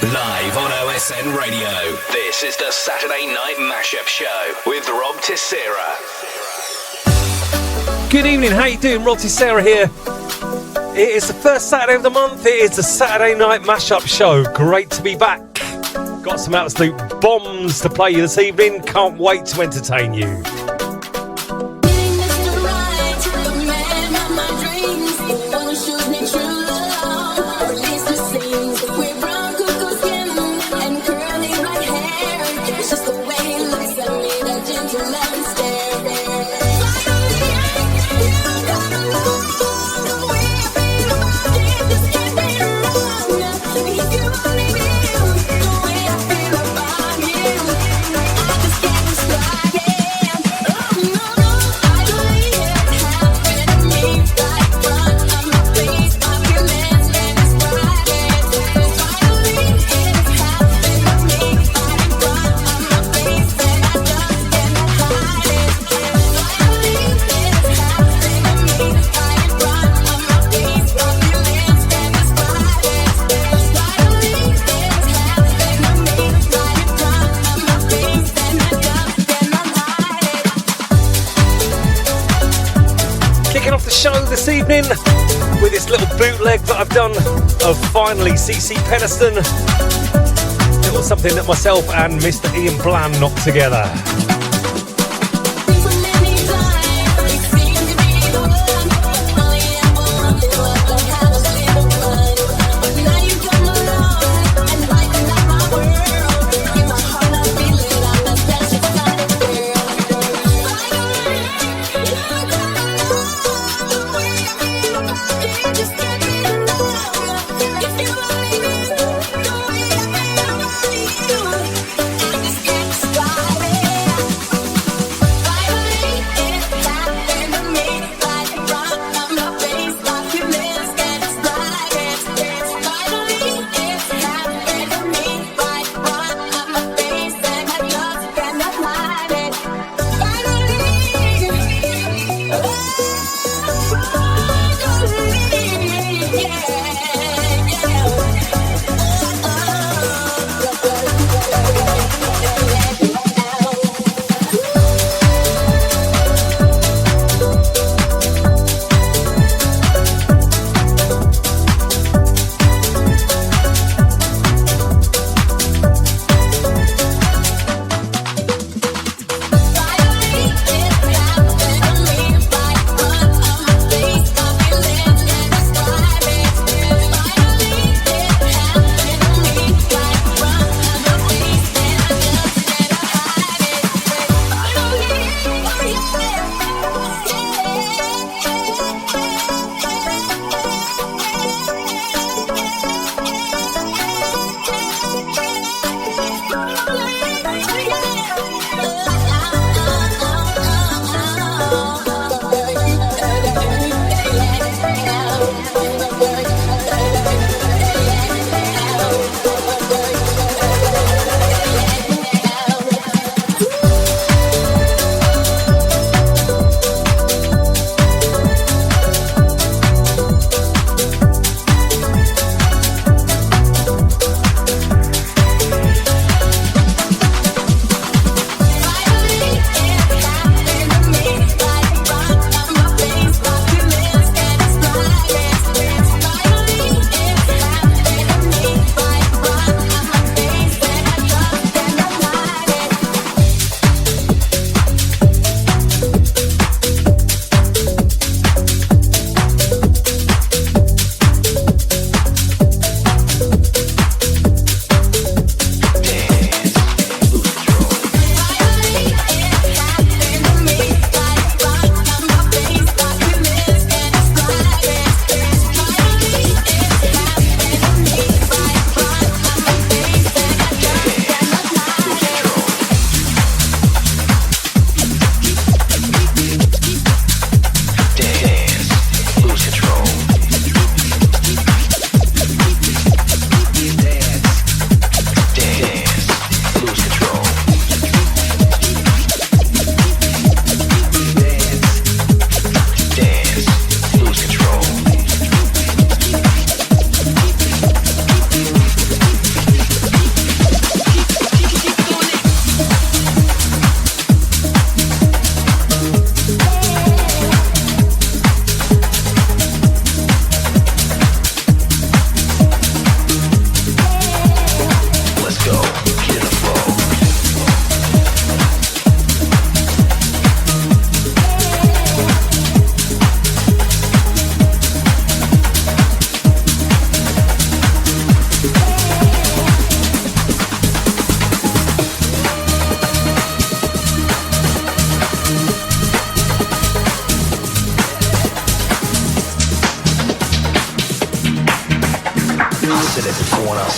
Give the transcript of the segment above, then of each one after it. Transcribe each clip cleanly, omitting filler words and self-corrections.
Live on OSN Radio, this is the Saturday Night Mashup Show with Rob Tissera. Good evening, how you doing? Rob Tissera here. It is the first Saturday of the month. It is the Saturday Night Mashup Show. Great to be back. Got some absolute bombs to play you this evening. Can't wait to entertain you. This evening with this little bootleg that I've done of Finally CC Peniston. It was something that myself and Mr. Ian Bland knocked together.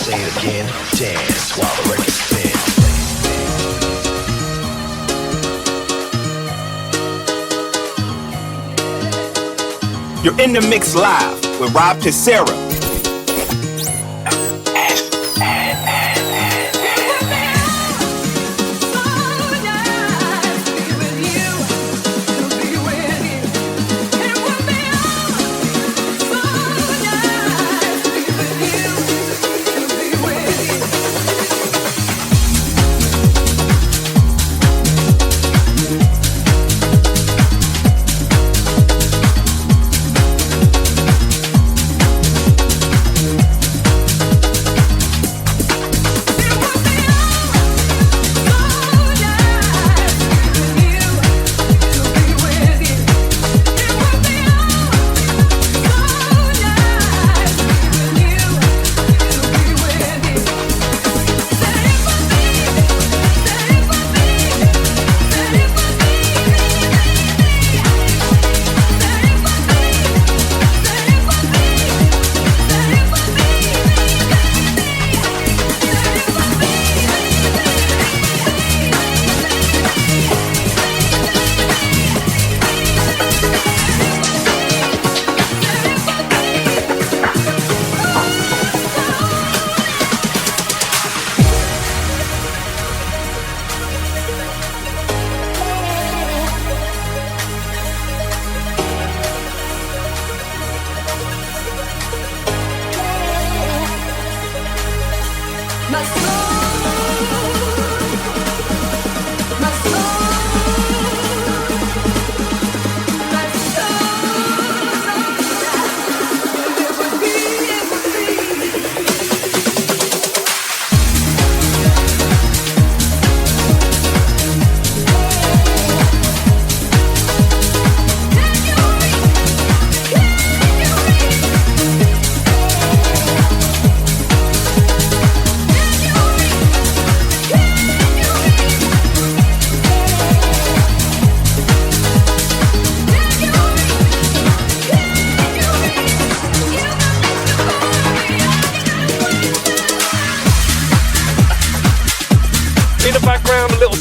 say it again, dance while the record spins. You're in the mix live with Rob Tissera.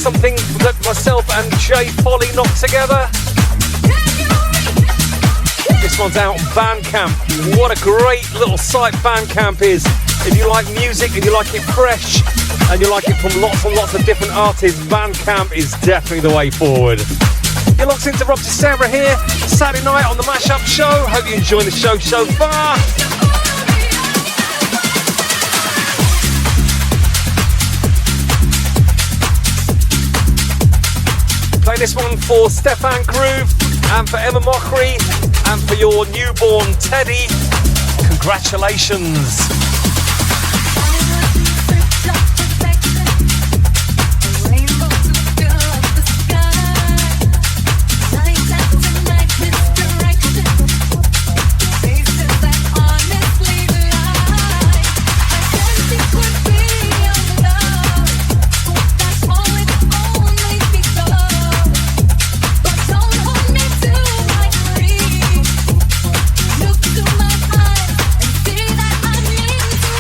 Something that myself and Jay Folly knocked together. This one's out on Bandcamp. What a great little site Bandcamp is. If you like music, if you like it fresh, and you like it from lots and lots of different artists, Bandcamp is definitely the way forward. You're locked into Rob Tissera here, Saturday night on the Mashup Show. Hope you're enjoying the show so far. Play this one for Stefan Groove and for Emma Mockery and for your newborn Teddy. Congratulations. Look to my eyes and see that I mean to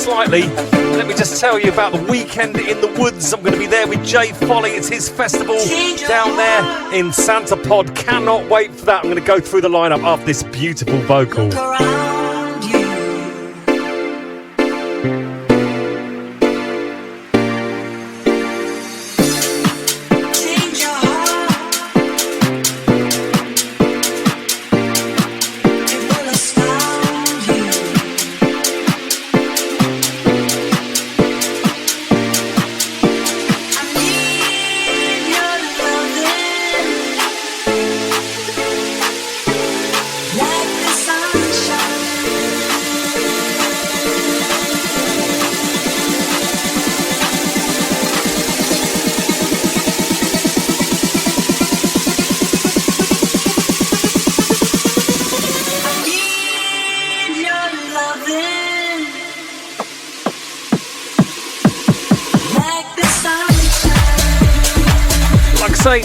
slightly. Let me just tell you about the weekend in the woods. I'm going to be there with Jay Folly. It's his festival down there in Santa Pod. Cannot wait for that. I'm going to go through the lineup after this beautiful vocal.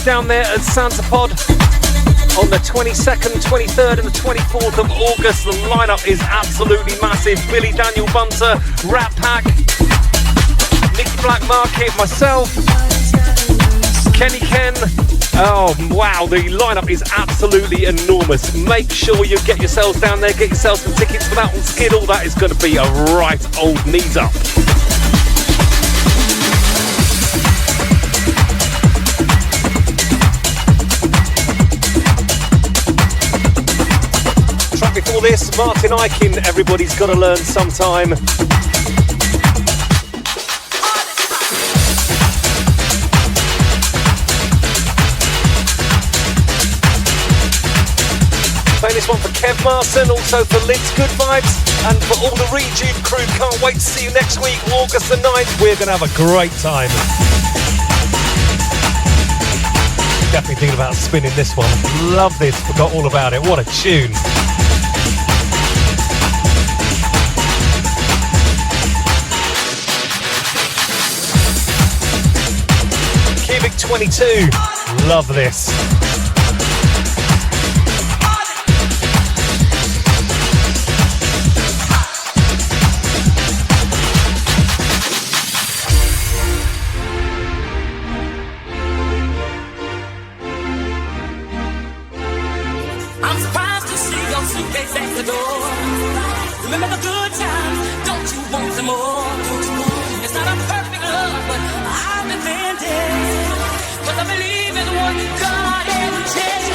Down there at Santa Pod on the 22nd, 23rd and the 24th of August. The lineup is absolutely massive. Billy Daniel Bunter, Rat Pack, Nicky Black Market, myself, Kenny Ken. Oh wow, the lineup is absolutely enormous. Make sure you get yourselves down there, get yourselves some tickets for that on Skiddle. That is going to be a right old knees up. Before this, Martin Ikin, Everybody's Gotta Learn Sometime. Playing this one for Kev Marson, also for Lid's Good Vibes, and for all the Rejude crew. Can't wait to see you next week, August the 9th. We're going to have a great time. Definitely thinking about spinning this one. Love this, forgot all about it. What a tune. Cubic 22, love this. I'm surprised to see your suitcase at the door. Remember the good times, don't you want some more? It's not a perfect love, but I've invented. Cause I believe in what God intended.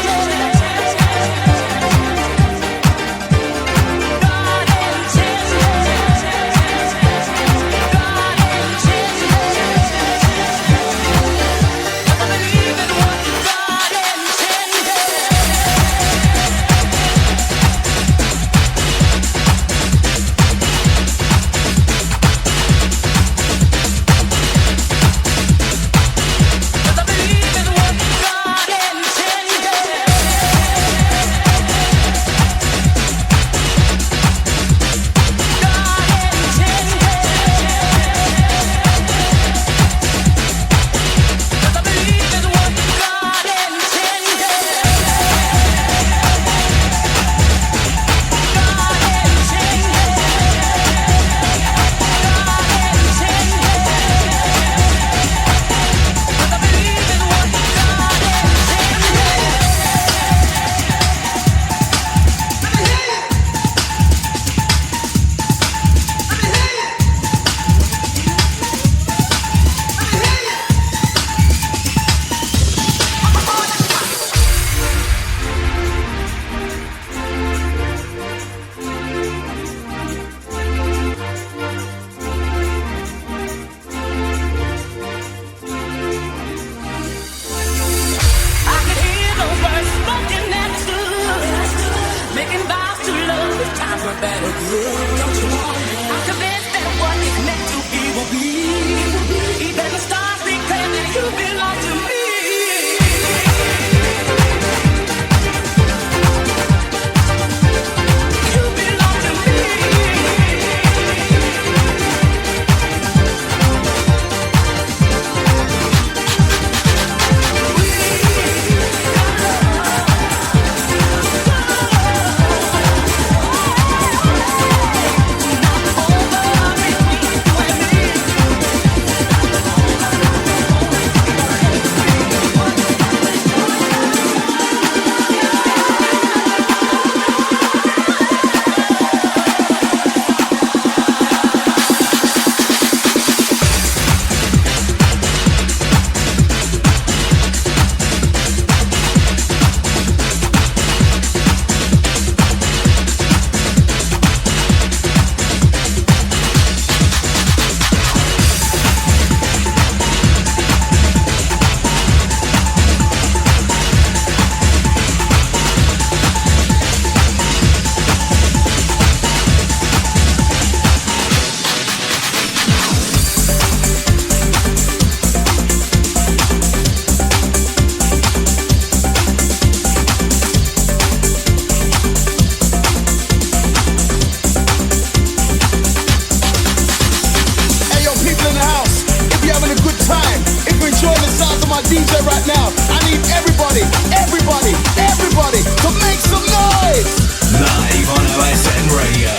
some noise! Live on OSN Radio.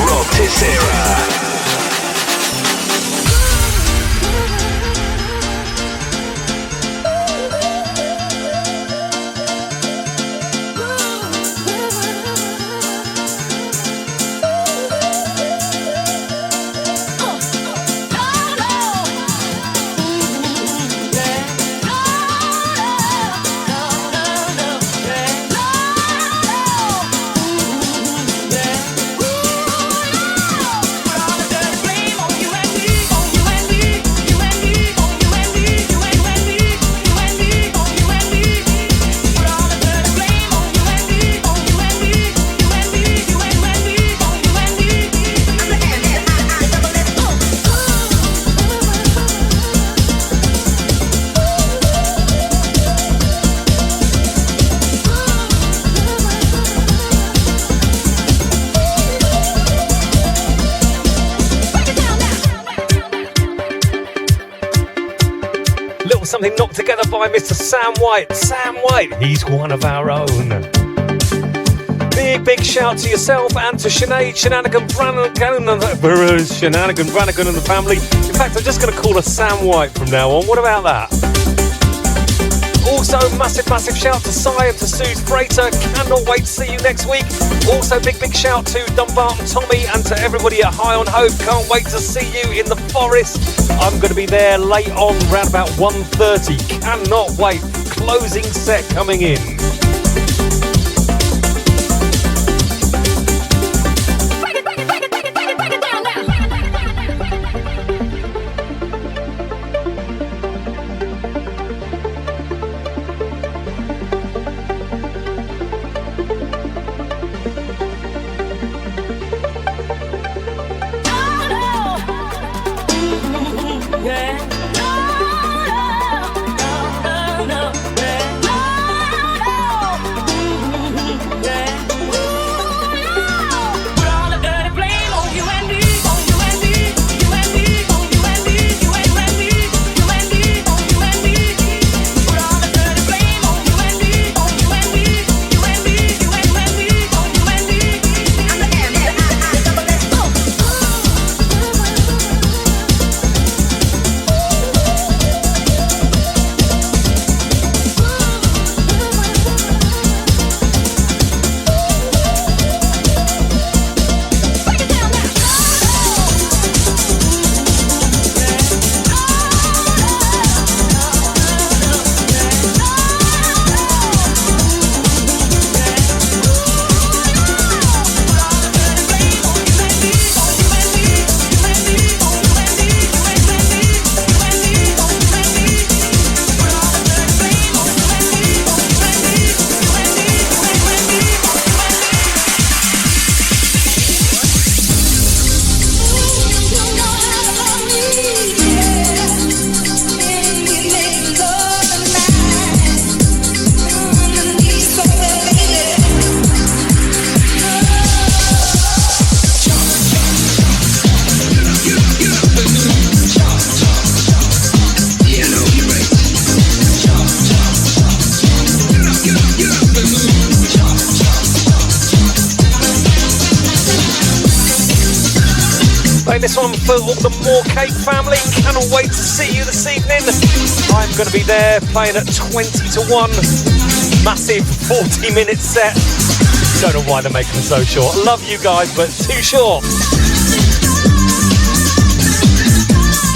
Rob Tissera. Something knocked together by Mr. Sam White. Sam White, he's one of our own. Big shout to yourself and to Sinead, Shenanigan Brannigan and the family. In fact, I'm just going to call her Sam White from now on. What about that? Also, massive shout to Cy and to Suze Freighter. Cannot wait to see you next week. Also, big shout to Dumbarton Tommy and to everybody at High on Hope. Can't wait to see you in the forest. I'm going to be there late on, around about 1:30. Cannot wait. Closing set coming in. This one for all the More Cake family. Cannot wait to see you this evening. I'm going to be there playing at 20 to 1. Massive 40-minute set. Don't know why they're making them so short. Love you guys, but too short.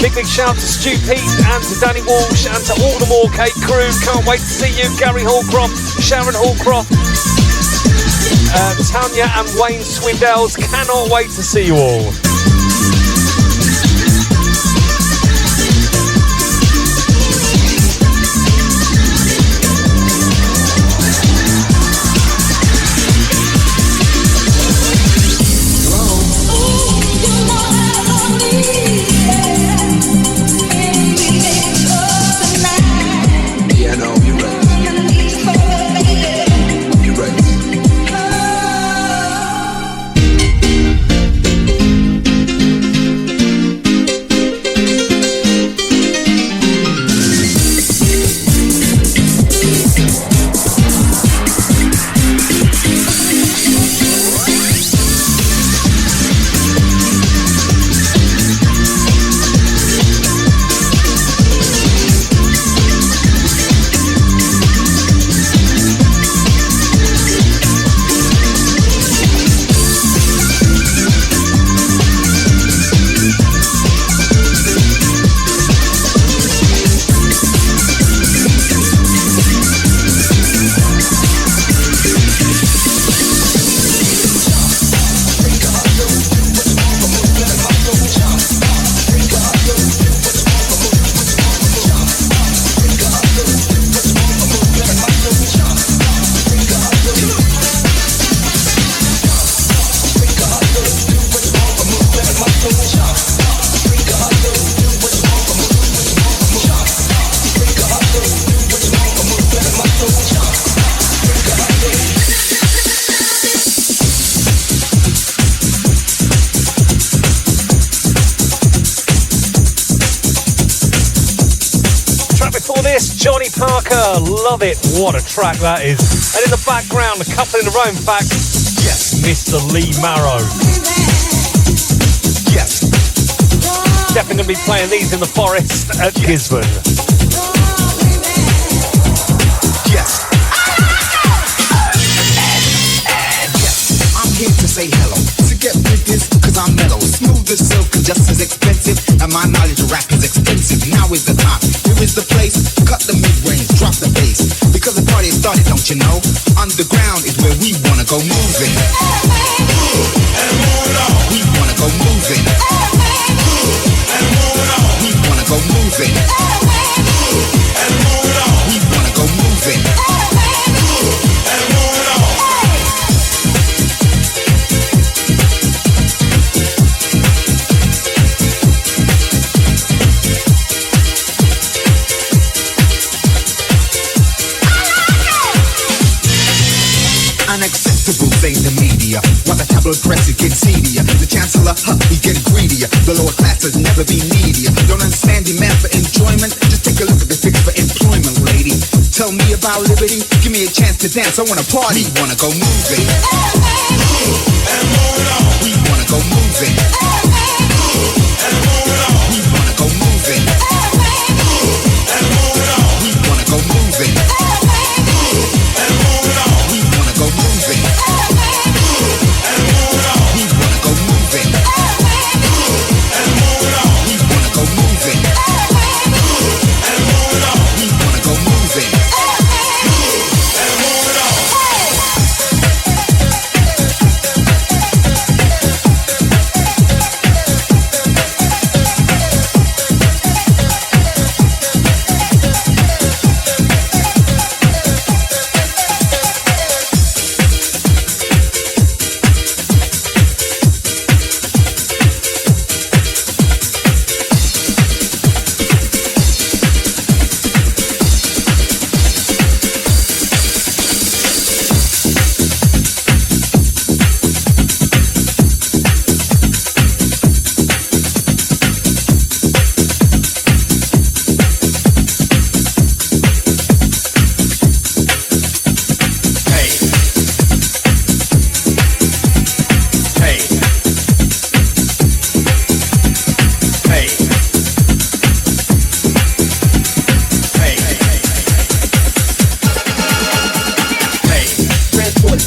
Big shout to Stu Pete and to Danny Walsh and to all the More Cake crew. Can't wait to see you. Gary Hallcroft, Sharon Hallcroft, Tanya and Wayne Swindells. Cannot wait to see you all. Walker, love it. What a track that is. And in the background, a couple in a row, in fact. Yes, Mr. Lee Marrow. Yes. Definitely going to be playing these in the forest at Gisborne. Yes. I'm here to say hello. To get with this, cause I'm mellow. Smooth as silk and just as expensive. And my knowledge of rap is expensive. Now is the time. Here is the place. Cut the mid-range, drop the bass. Because the party has started, don't you know? Underground is where we wanna go moving. We wanna go moving. We wanna go moving. We wanna go moving. Unacceptable, say the media. While the tabloid press is getting seedier, the chancellor, he getting greedier. The lower class has never been needier. Don't understand demand for enjoyment? Just take a look at the figures for employment, lady. Tell me about liberty, give me a chance to dance. I wanna party, wanna go moving. We wanna go moving. We wanna go moving. We wanna go moving. We wanna go moving. We wanna go moving. We wanna go moving. We wanna go moving.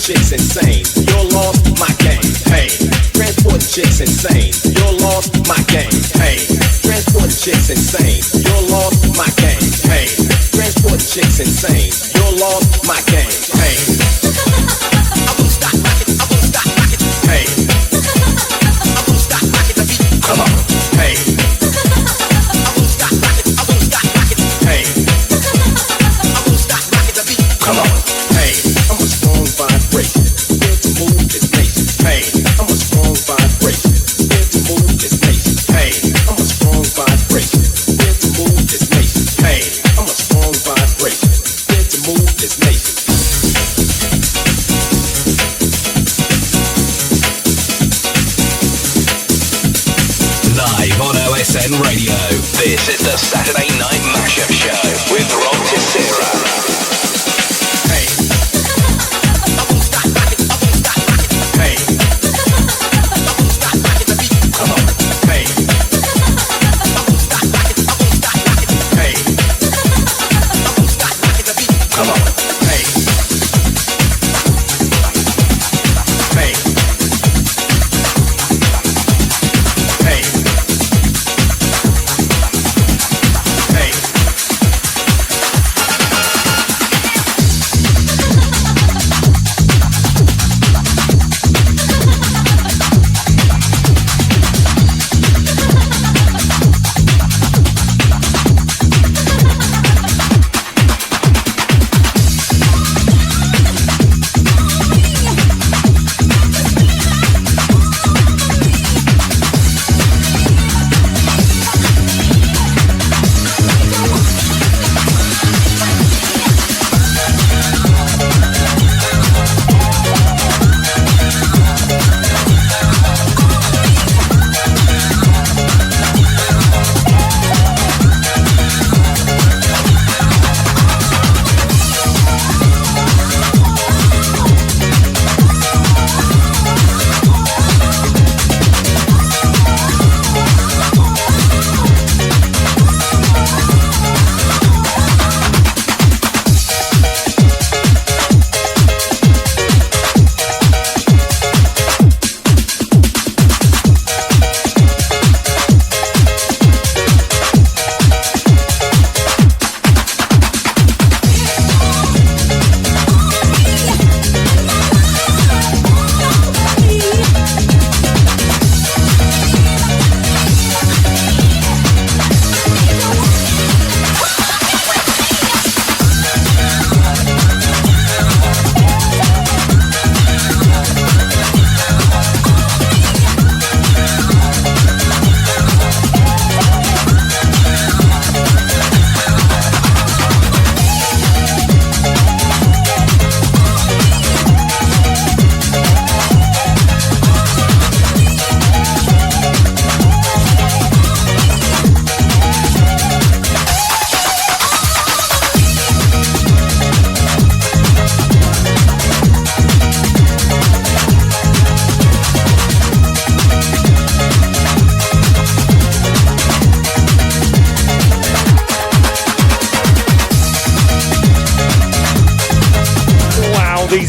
chicks insane. You're lost, my game. Hey, transport chicks insane. You're lost, my game. Hey, transport chicks insane. You're lost, my game. Hey, transport chicks insane. You're lost, my game. Hey, I won't stop rocking. I won't stop rocking. Hey, I won't stop rocking the beat. Come on. Hey, I won't stop rocking. I won't stop rocking. Hey, I won't stop rocking the beat. Come on. Hey, I'm a strong vibration. Here to move this nation. Hey, I'm a strong vibration. Here to move this nation. Hey, I'm a strong vibration. Here to move this nation. Hey, I'm a strong vibration. Here to move this nation. Live on OSN Radio, this is the Saturday Night Mashup Show with Rob Tissera.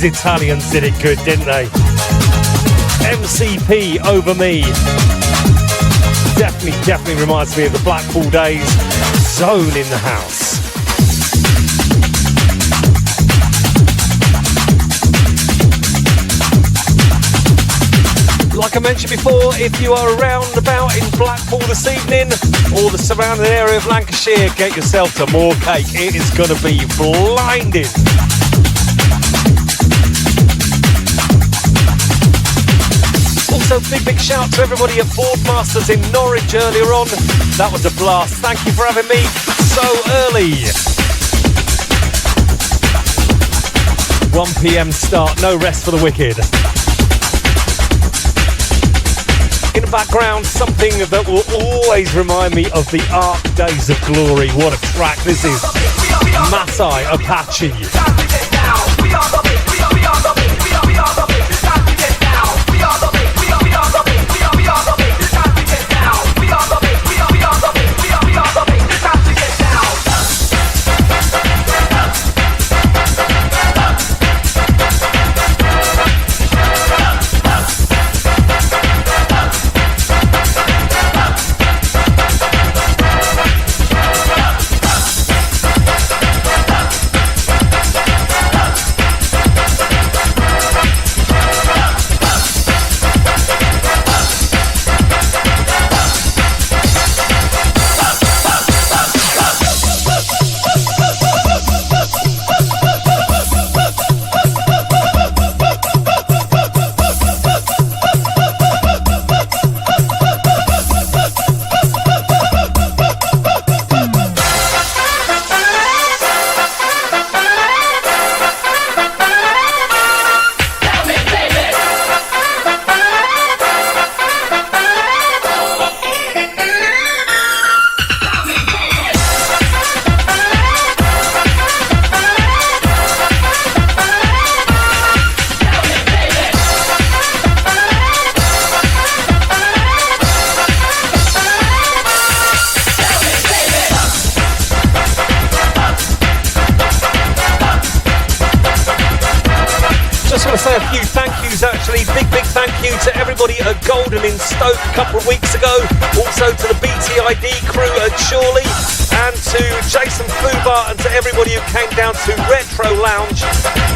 These Italians did it good, didn't they? MCP Over Me. Definitely reminds me of the Blackpool days. Zone in the house. Like I mentioned before, if you are around about in Blackpool this evening or the surrounding area of Lancashire, get yourself to Moorcake. It is going to be blinding. Also, big shout to everybody at Boardmasters in Norwich earlier on. That was a blast. Thank you for having me so early. 1 p.m. start, no rest for the wicked. In the background, something that will always remind me of the Ark Days of Glory. What a track this is. Masai Apache. Big thank you to everybody at Golden in Stoke a couple of weeks ago, also to the BTID crew at Chorley, and to Jason Fubar and to everybody who came down to Retro Lounge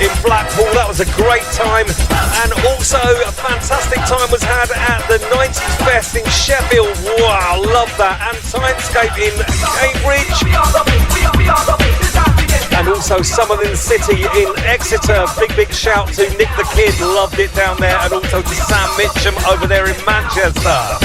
in Blackpool. That was a great time, and also a fantastic time was had at the 90s Fest in Sheffield. Wow, love that. And Timescape in Cambridge, and also Summerlin City in Exeter. Big shout to Nick the Kid, loved it down there, and also to Sam Mitchum over there in Manchester.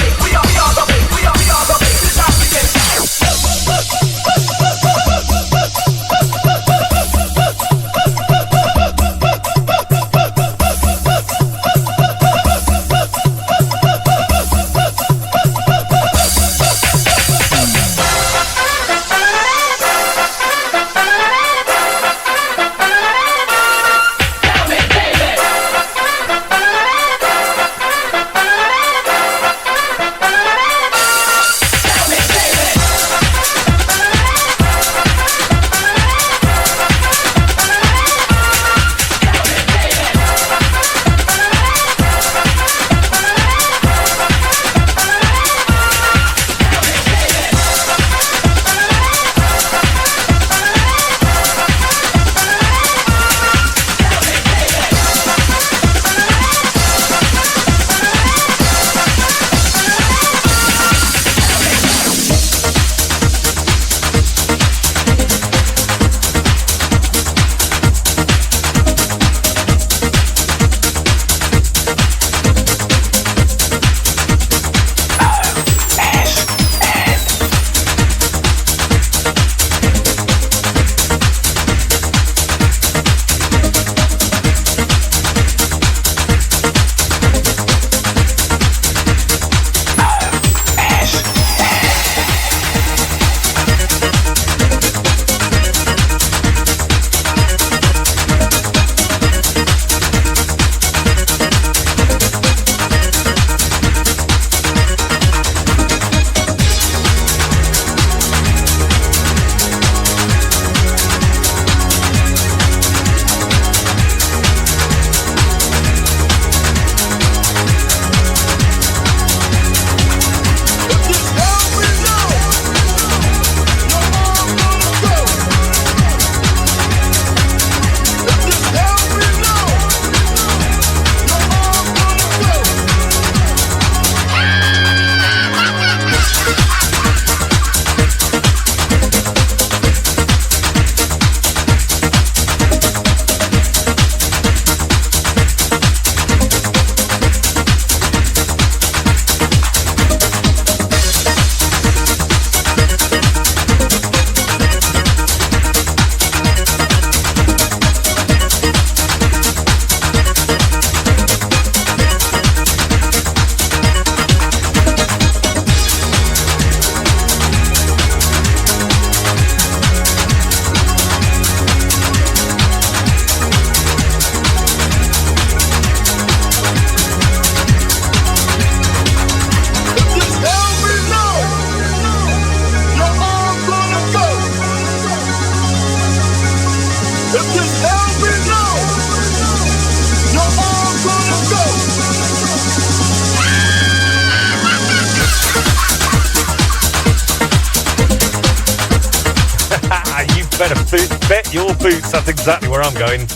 Bet your boots, that's exactly where I'm going.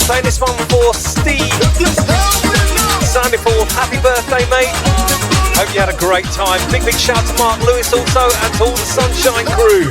Playing this one for Steve. Sandyford, happy birthday, mate. Hope you had a great time. Big shout to Mark Lewis also, and to all the Sunshine crew.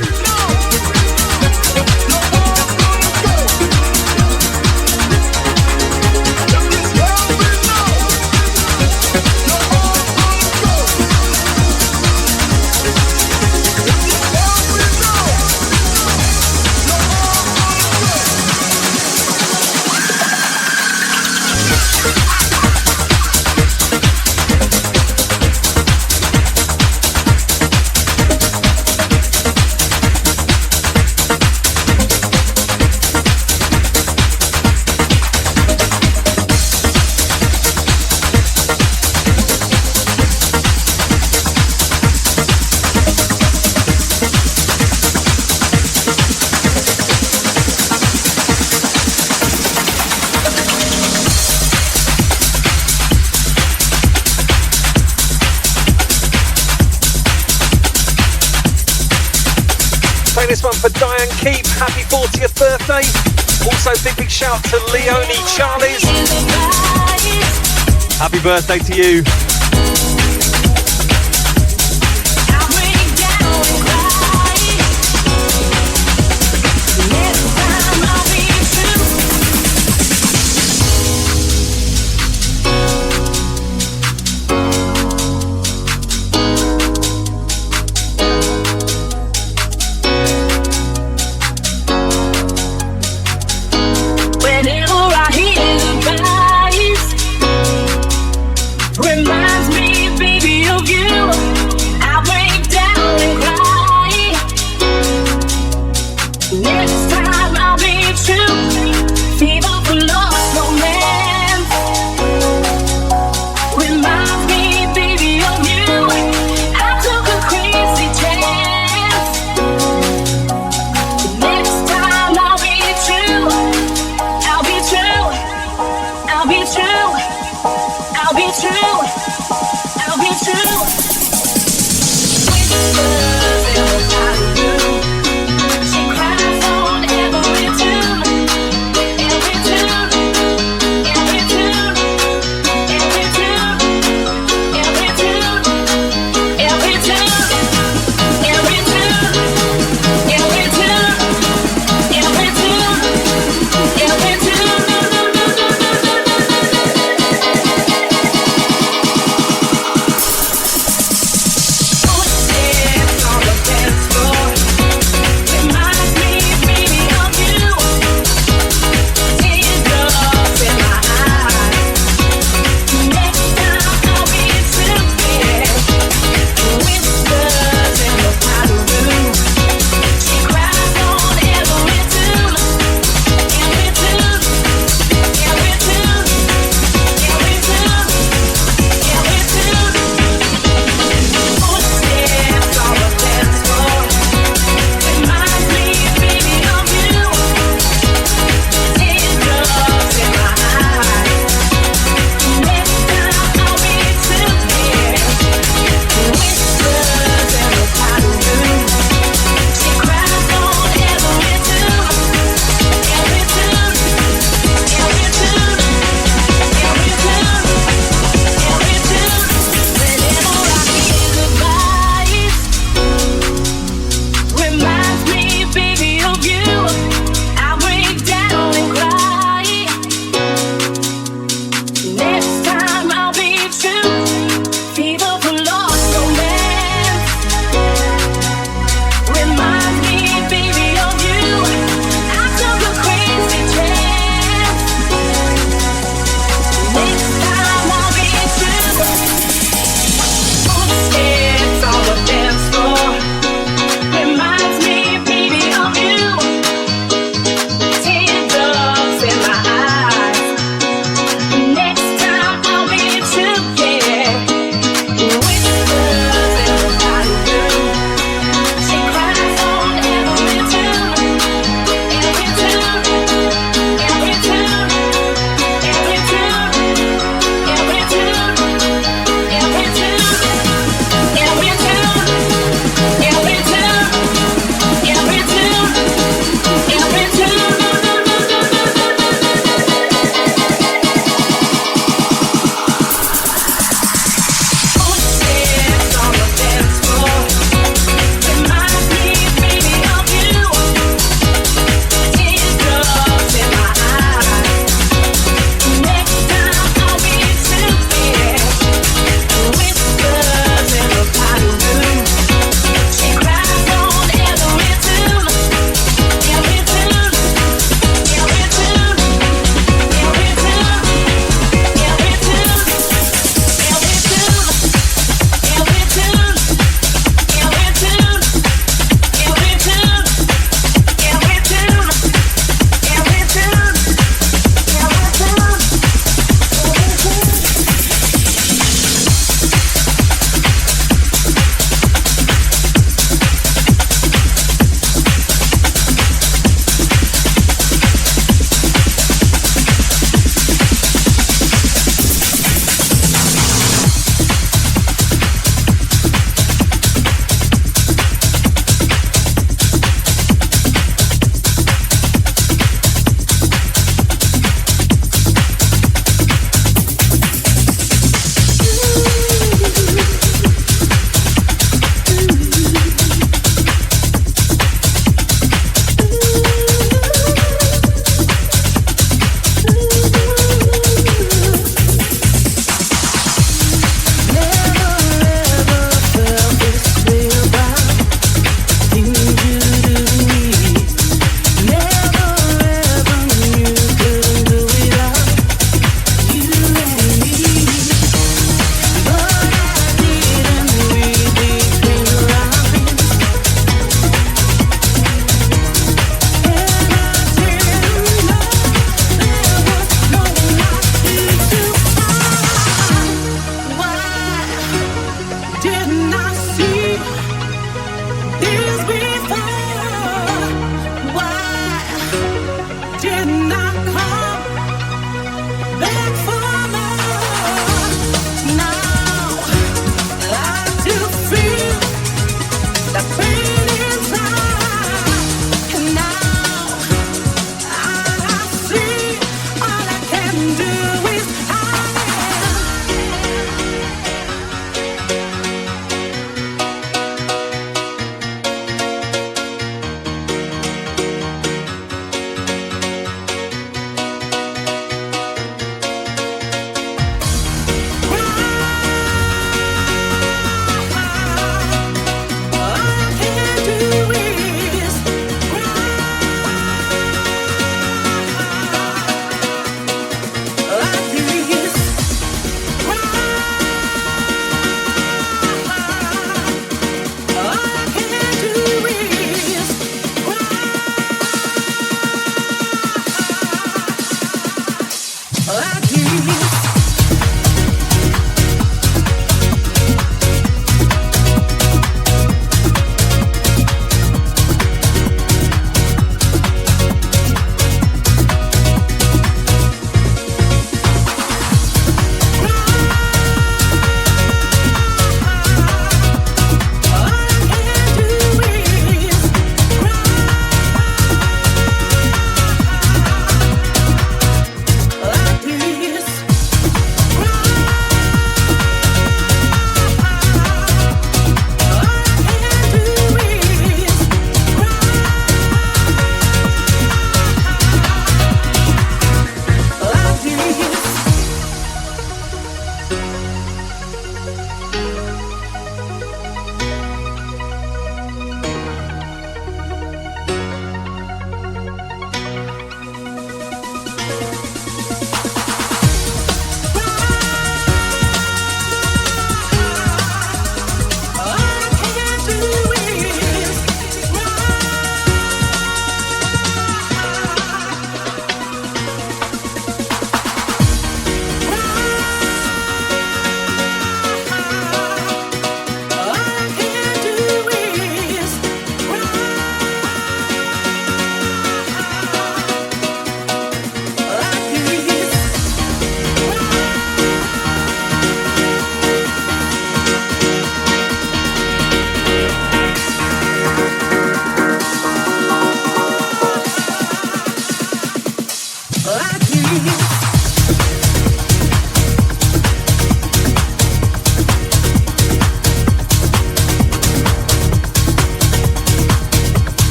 This one for Diane Keep, happy 40th birthday. Also big shout to Leonie Charlies. Happy birthday to you.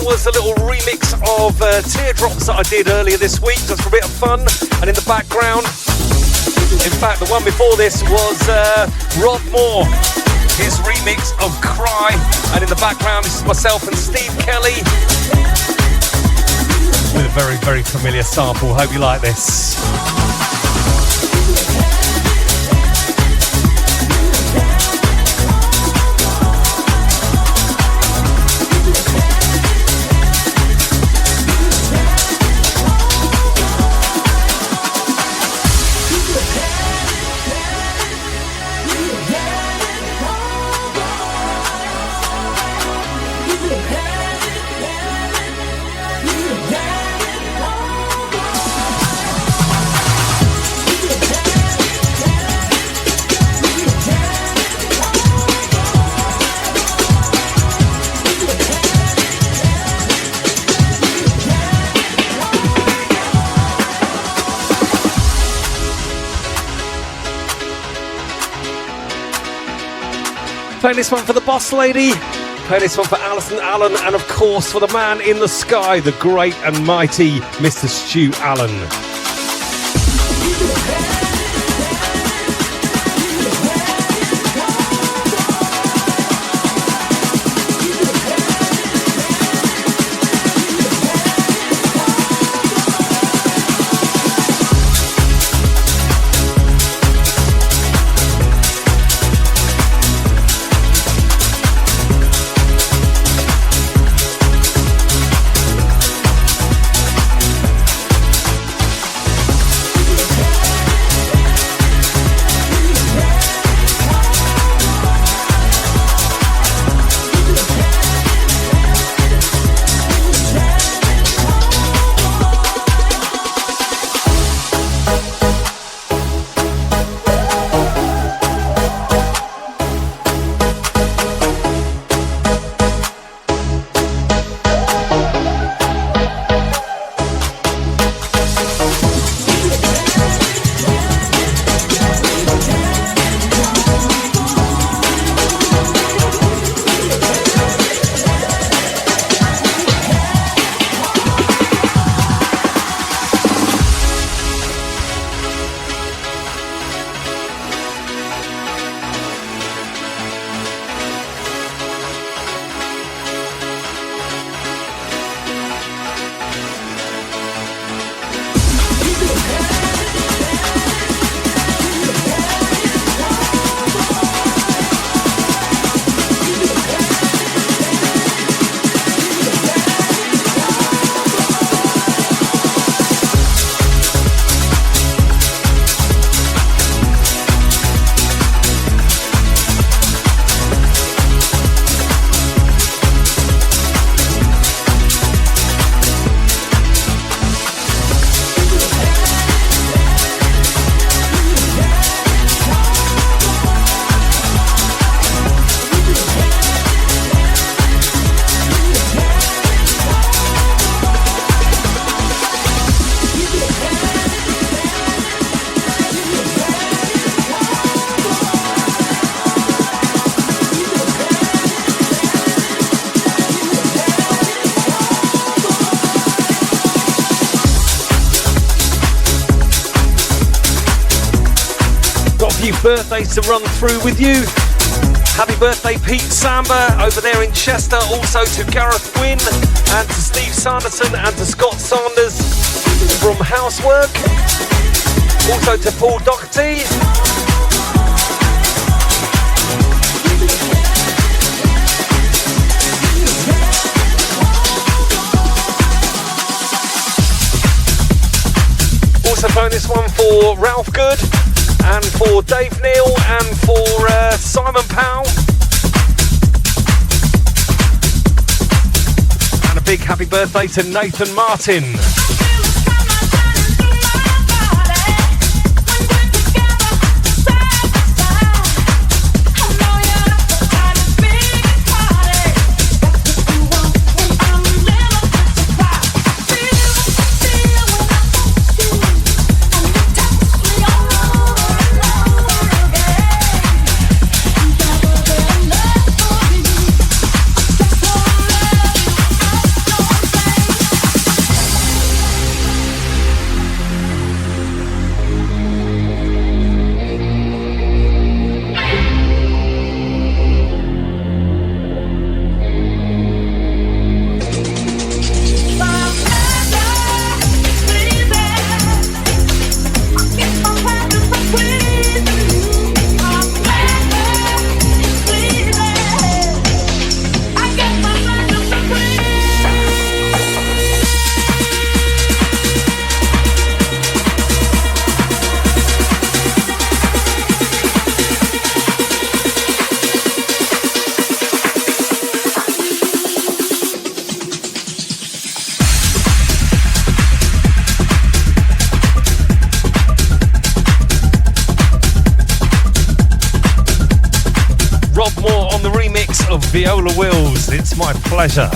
was a little remix of Teardrops that I did earlier this week, just for a bit of fun. And in the background, in fact, the one before this was Rob Moore, his remix of Cry. And in the background, this is myself and Steve Kelly with a very, very familiar sample. Hope you like this. Playing this one for the boss lady, playing this one for Alison Allen, and of course for the man in the sky, the great and mighty Mr. Stu Allen. few birthdays to run through with you. Happy birthday, Pete Samba over there in Chester. Also to Gareth Wynn and to Steve Sanderson and to Scott Sanders from Housework. Also to Paul Doherty. Also bonus one for Ralph Good and for Dave Neal and for Simon Powell. And a big happy birthday to Nathan Martin. Viola Wills, it's my pleasure.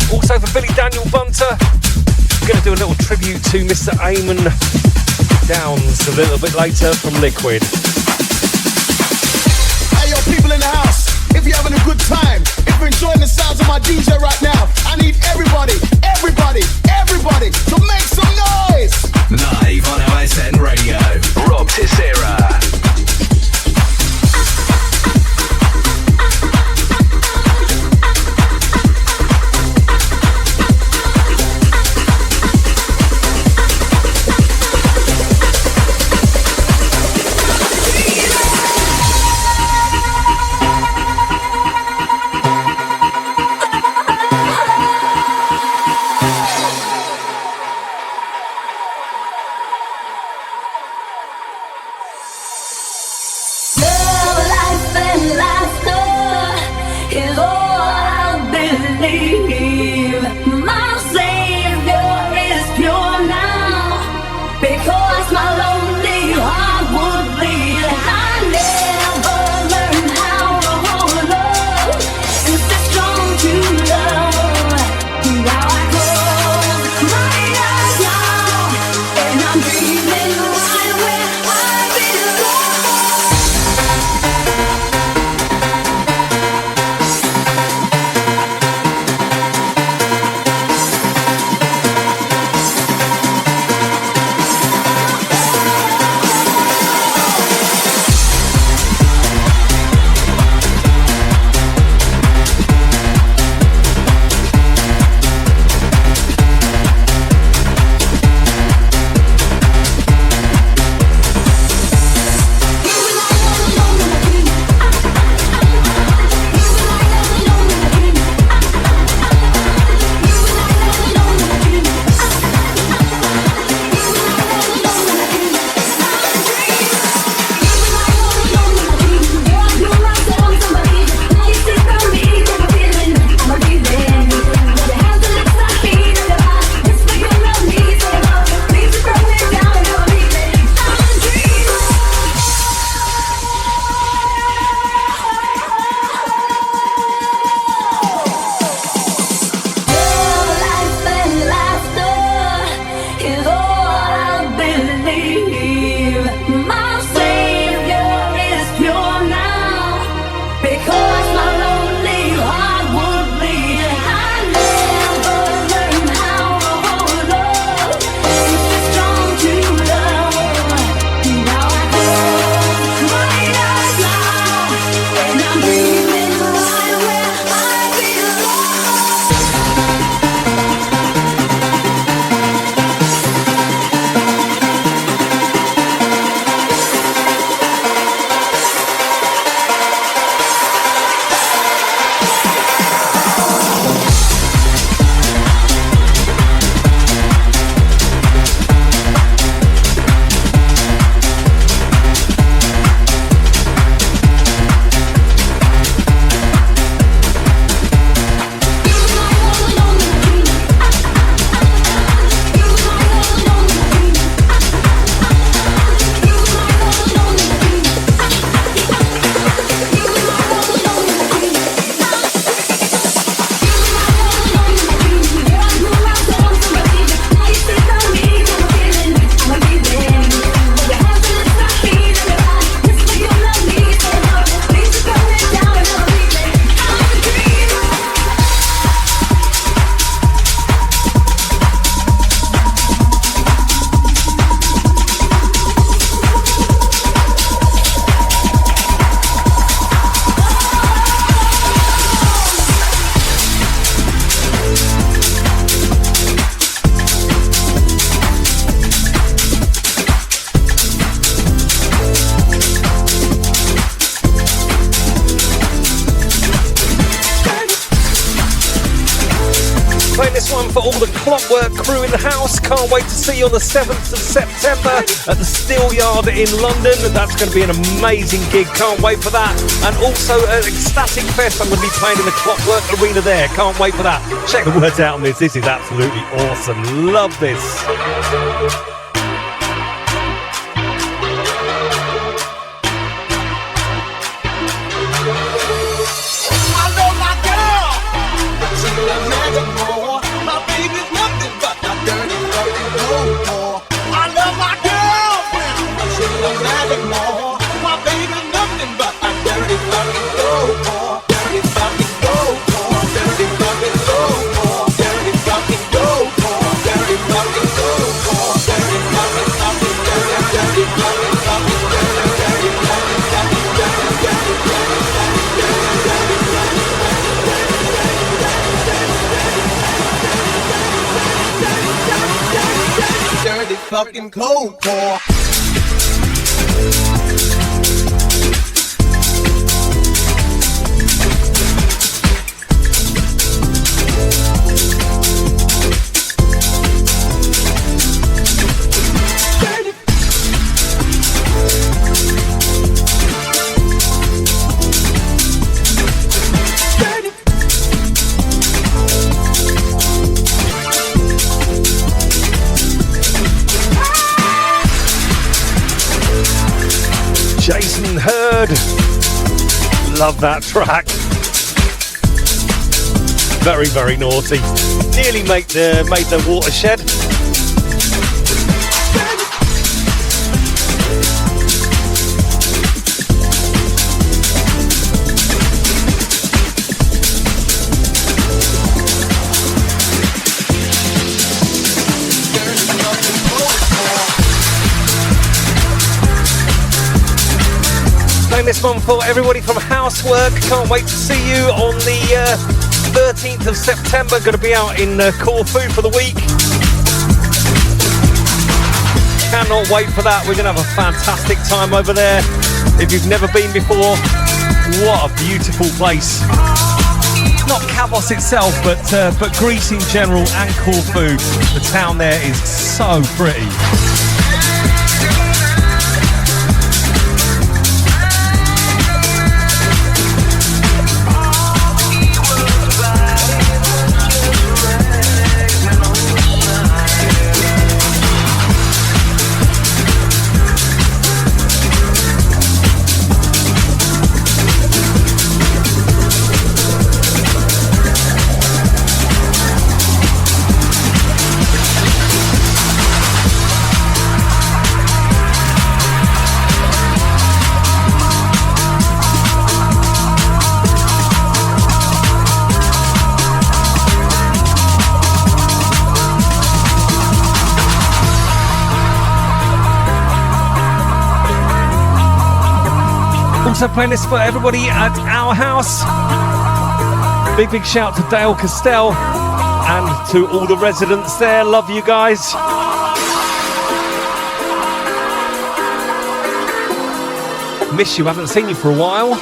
Also for Billy Daniel Bunter, I'm going to do a little tribute to Mr. Eamon Downs a little bit later from Liquid. Hey yo, people in the house, if you're having a good time, if you're enjoying the sounds of my DJ right now, I need everybody to make some noise! Live on OSN Radio, Rob Tissera. one for all the Clockwork crew in the house. Can't wait to see you on the 7th of September at the Steel Yard in London. That's going to be an amazing gig. Can't wait for that. And also at Ecstatic Fest, I'm going to be playing in the Clockwork Arena there. Can't wait for that. Check the words out on this. This is absolutely awesome. Love this. Fucking cold core. Jason Hurd, love that track. Very, very naughty. Nearly made the watershed. This one for everybody from Housework. Can't wait to see you on the 13th of September. Going to be out in Corfu for the week. Cannot wait for that. We're going to have a fantastic time over there. If you've never been before, what a beautiful place. Not Kavos itself, but Greece in general and Corfu. The town there is so pretty. Also playing this for everybody at our house. Big shout to Dale Castell and to all the residents there. Love you guys. Miss you, haven't seen you for a while.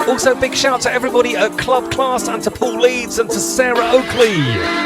Also big shout to everybody at Club Class and to Paul Leeds and to Sarah Oakley.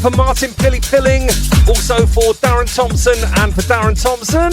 for Martin Pilly Pilling, also for Darren Thompson and for Darren Thompson.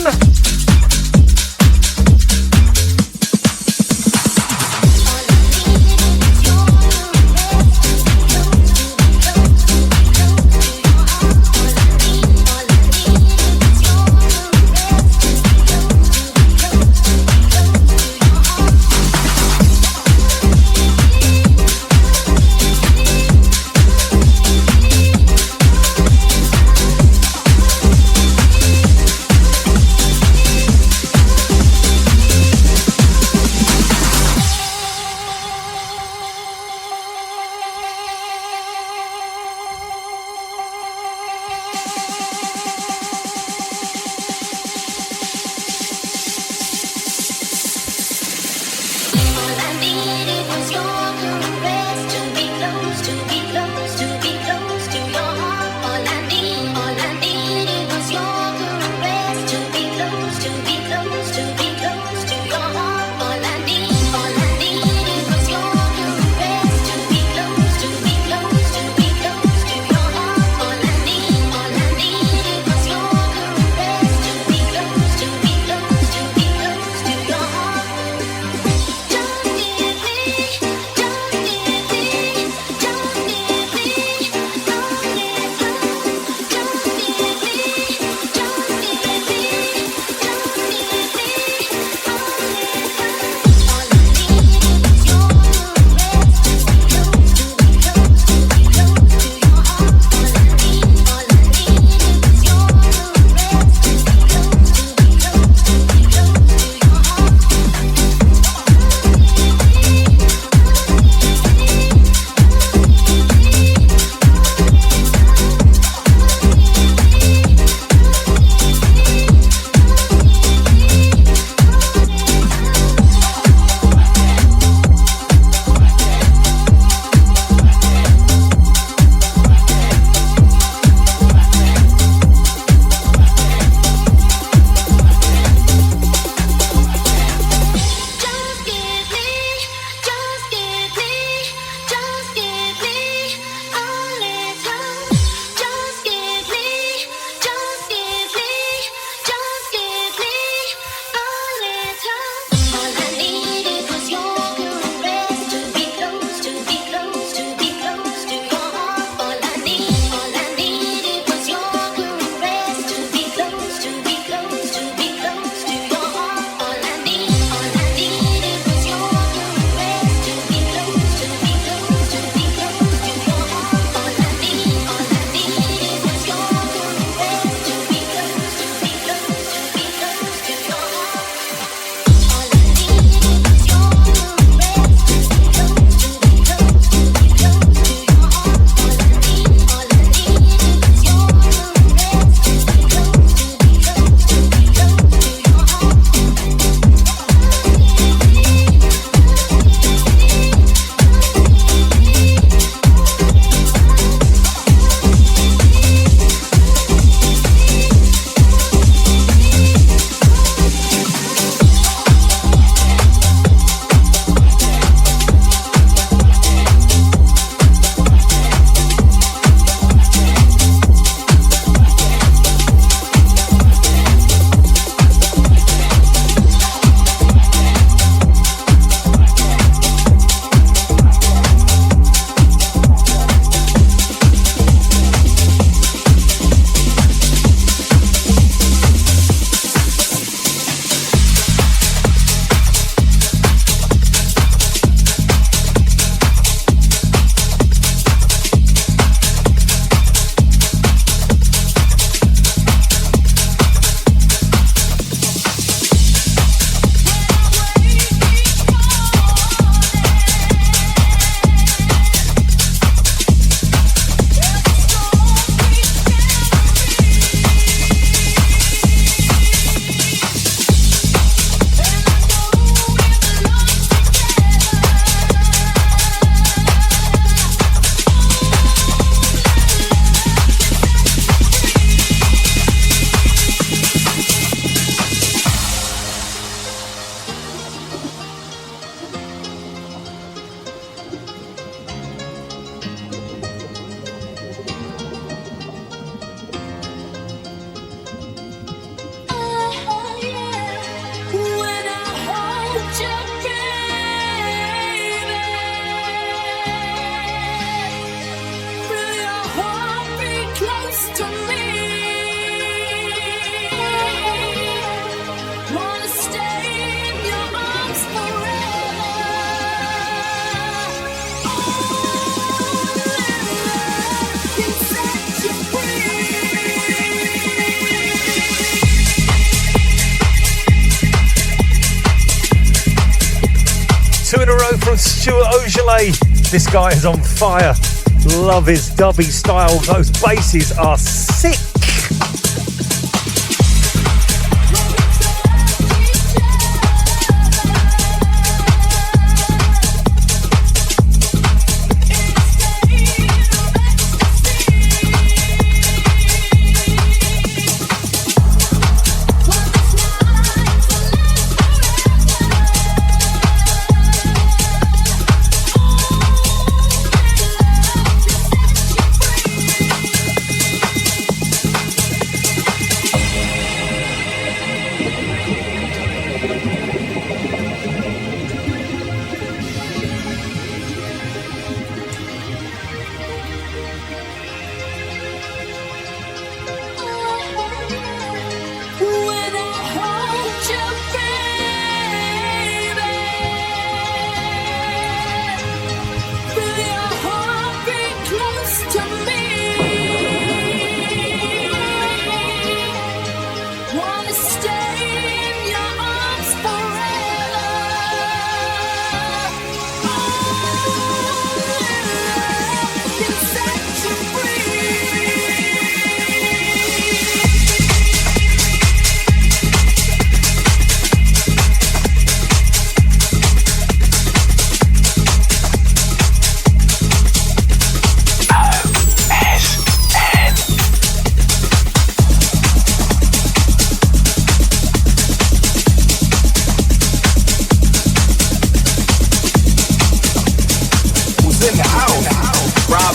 Chile. This guy is on fire. Love his dubby style. Those basses are sick.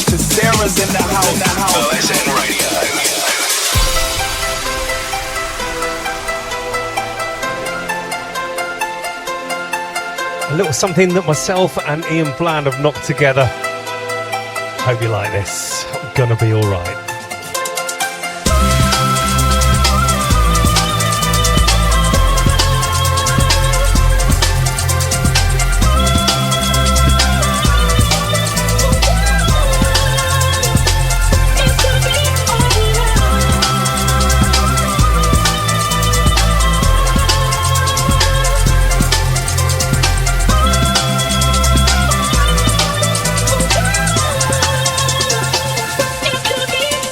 Tissera's in the house. OSN Radio. A little something that myself and Ian Bland have knocked together. Hope you like this. Gonna be alright. It could be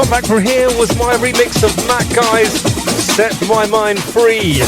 one back from here was my remix of Matt Guy's Set My Mind Free.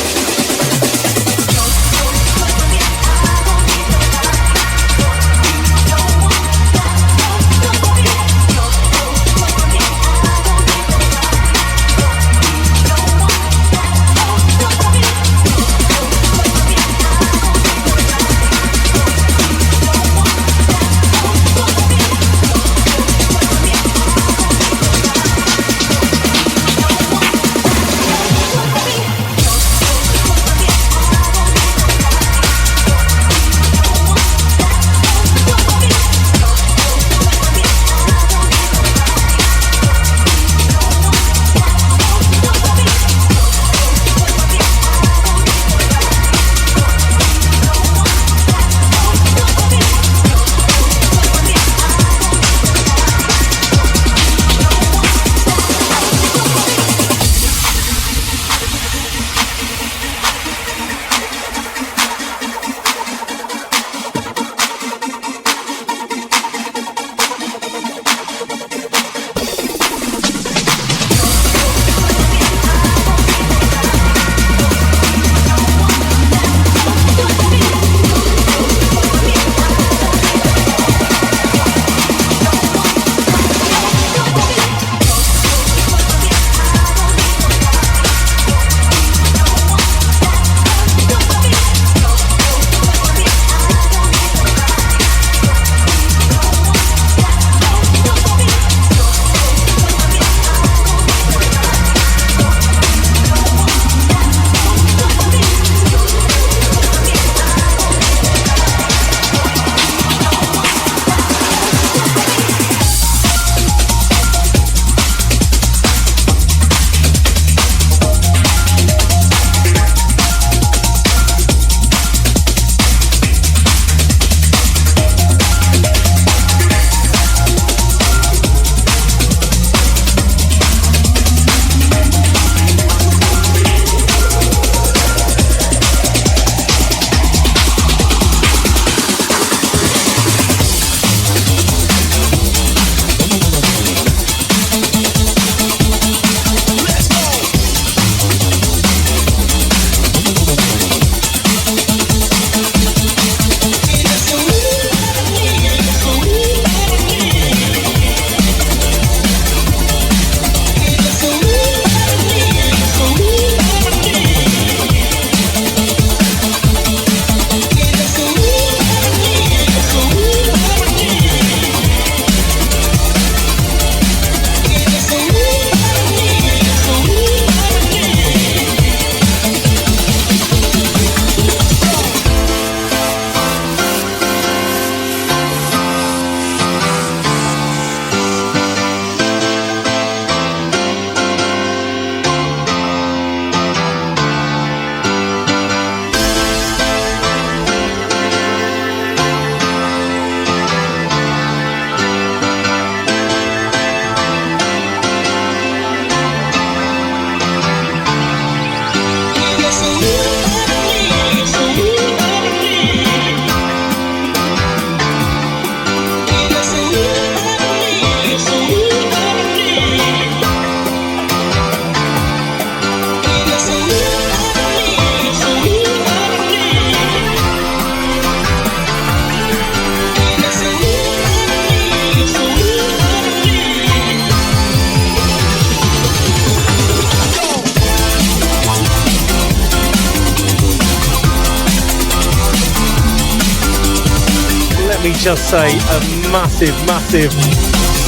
me just say a massive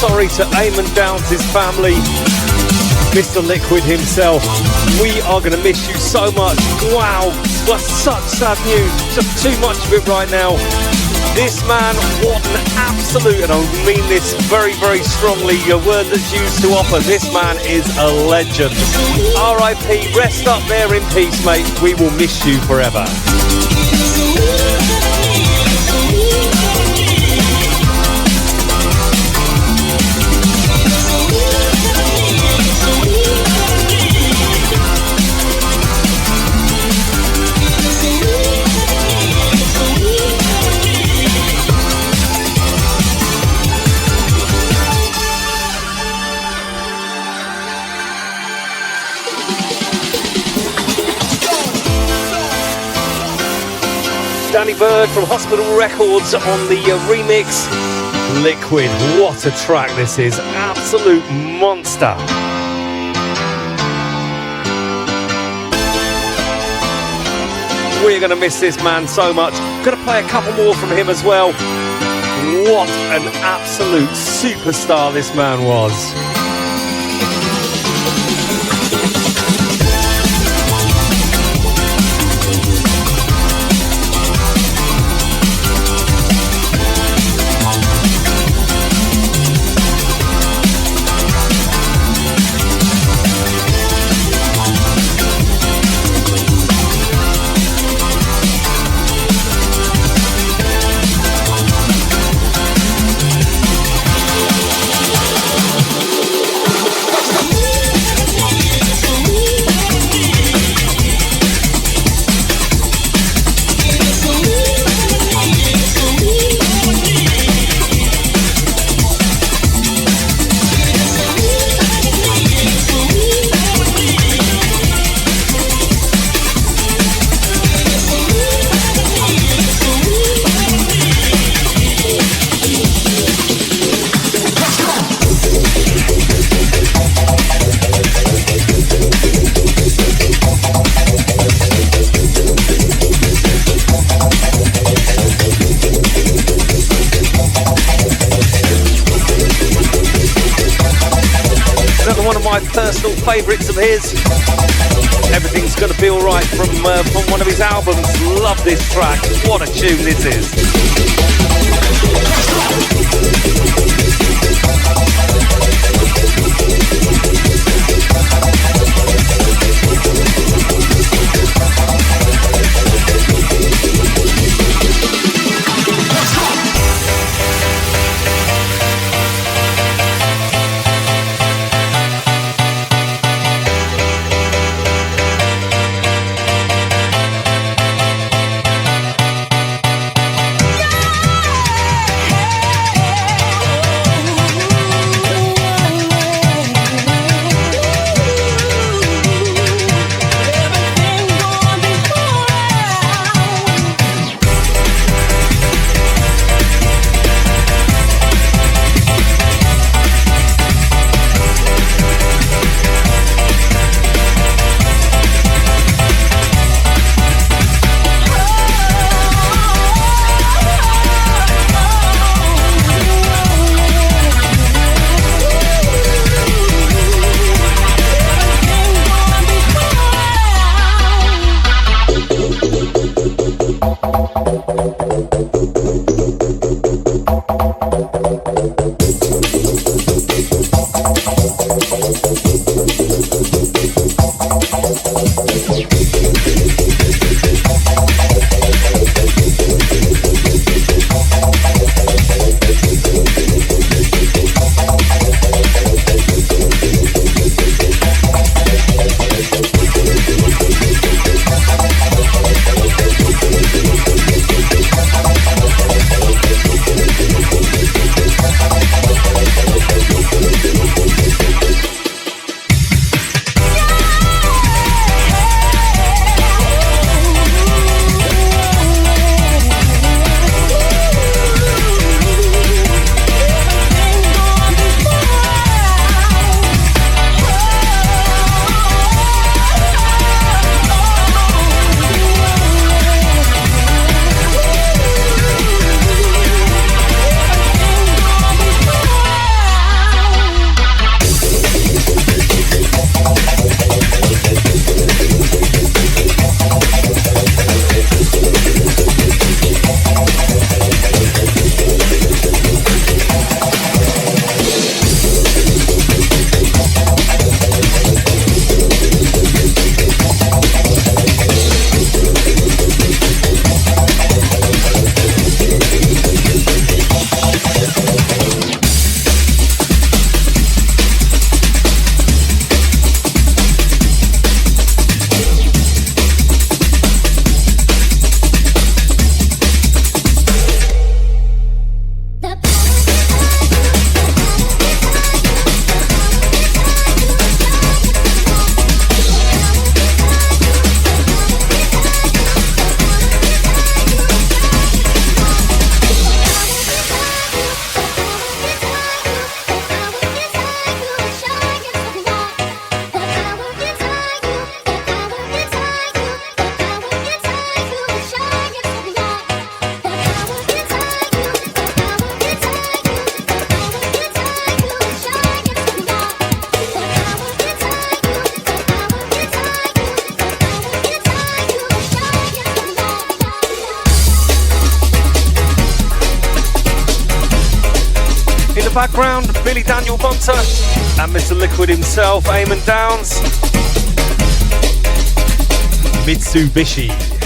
sorry to Eamon Downs' family, Mr. Liquid himself. We are going to miss you so much. Wow, that's such sad news. Just too much of it right now. This man, what an absolute, and I mean this very strongly, a word that's used to offer. This man is a legend. R.I.P. Rest up there in peace, mate. We will miss you forever. Danny Bird from Hospital Records on the remix. Liquid, what a track this is. Absolute monster. We're going to miss this man so much. Going to play a couple more from him as well. What an absolute superstar this man was. Personal favourites of his. Everything's Gonna Be Alright from one of his albums. Love this track. What a tune this is. background, Billy Daniel Bunter and Mr. Liquid himself, Eamon Downs, Mitsubishi.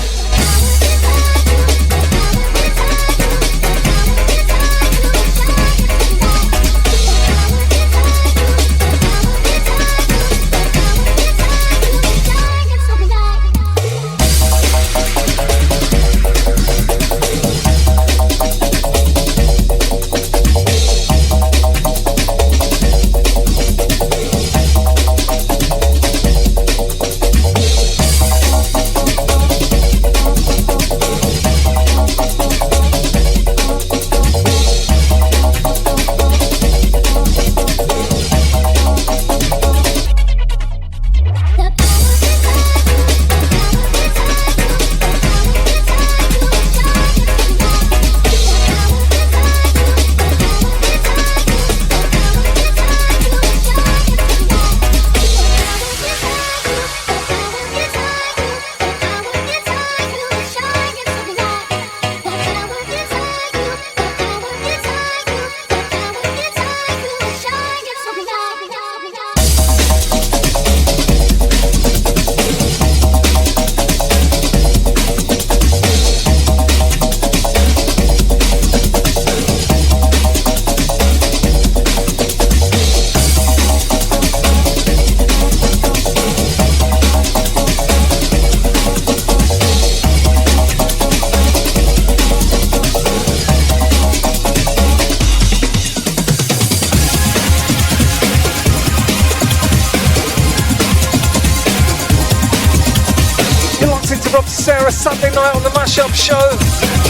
Tissera Sunday night on the Mashup Show,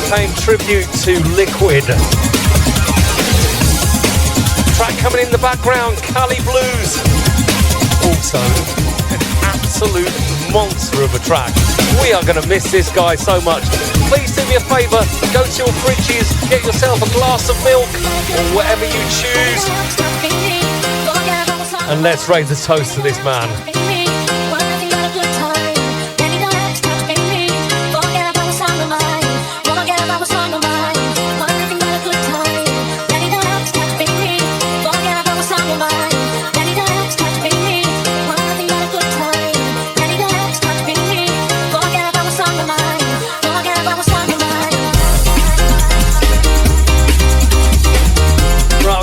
paying tribute to Liquid. Track coming in the background, Cali Blues. Also, an absolute monster of a track. We are going to miss this guy so much. Please do me a favour, go to your fridges, get yourself a glass of milk or whatever you choose, and let's raise a toast to this man.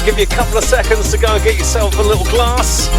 Give you a couple of seconds to go and get yourself a little glass.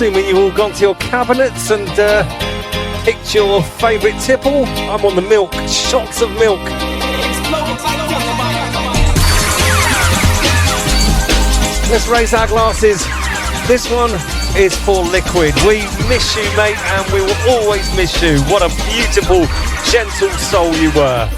assuming you've all gone to your cabinets and picked your favourite tipple. I'm on the milk, shots of milk. Let's raise our glasses. This one is for Liquid. We miss you, mate, and we will always miss you. What a beautiful, gentle soul you were.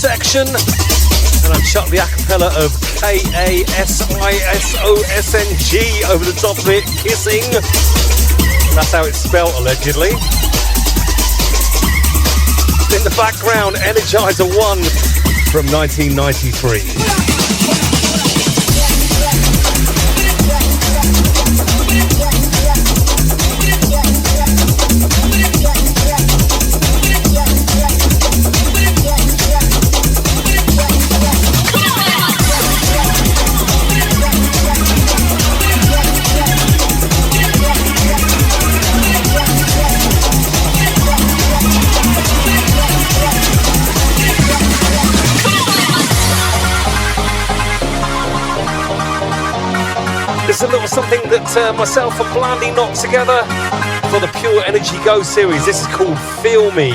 section. And I've chucked the acapella of K-A-S-I-S-O-S-N-G over the top of it, kissing. That's how it's spelt, allegedly. In the background, Energizer 1 from 1993. It's a little something that myself and Blandy knocked together for the Pure Energy Go series. This is called Feel Me.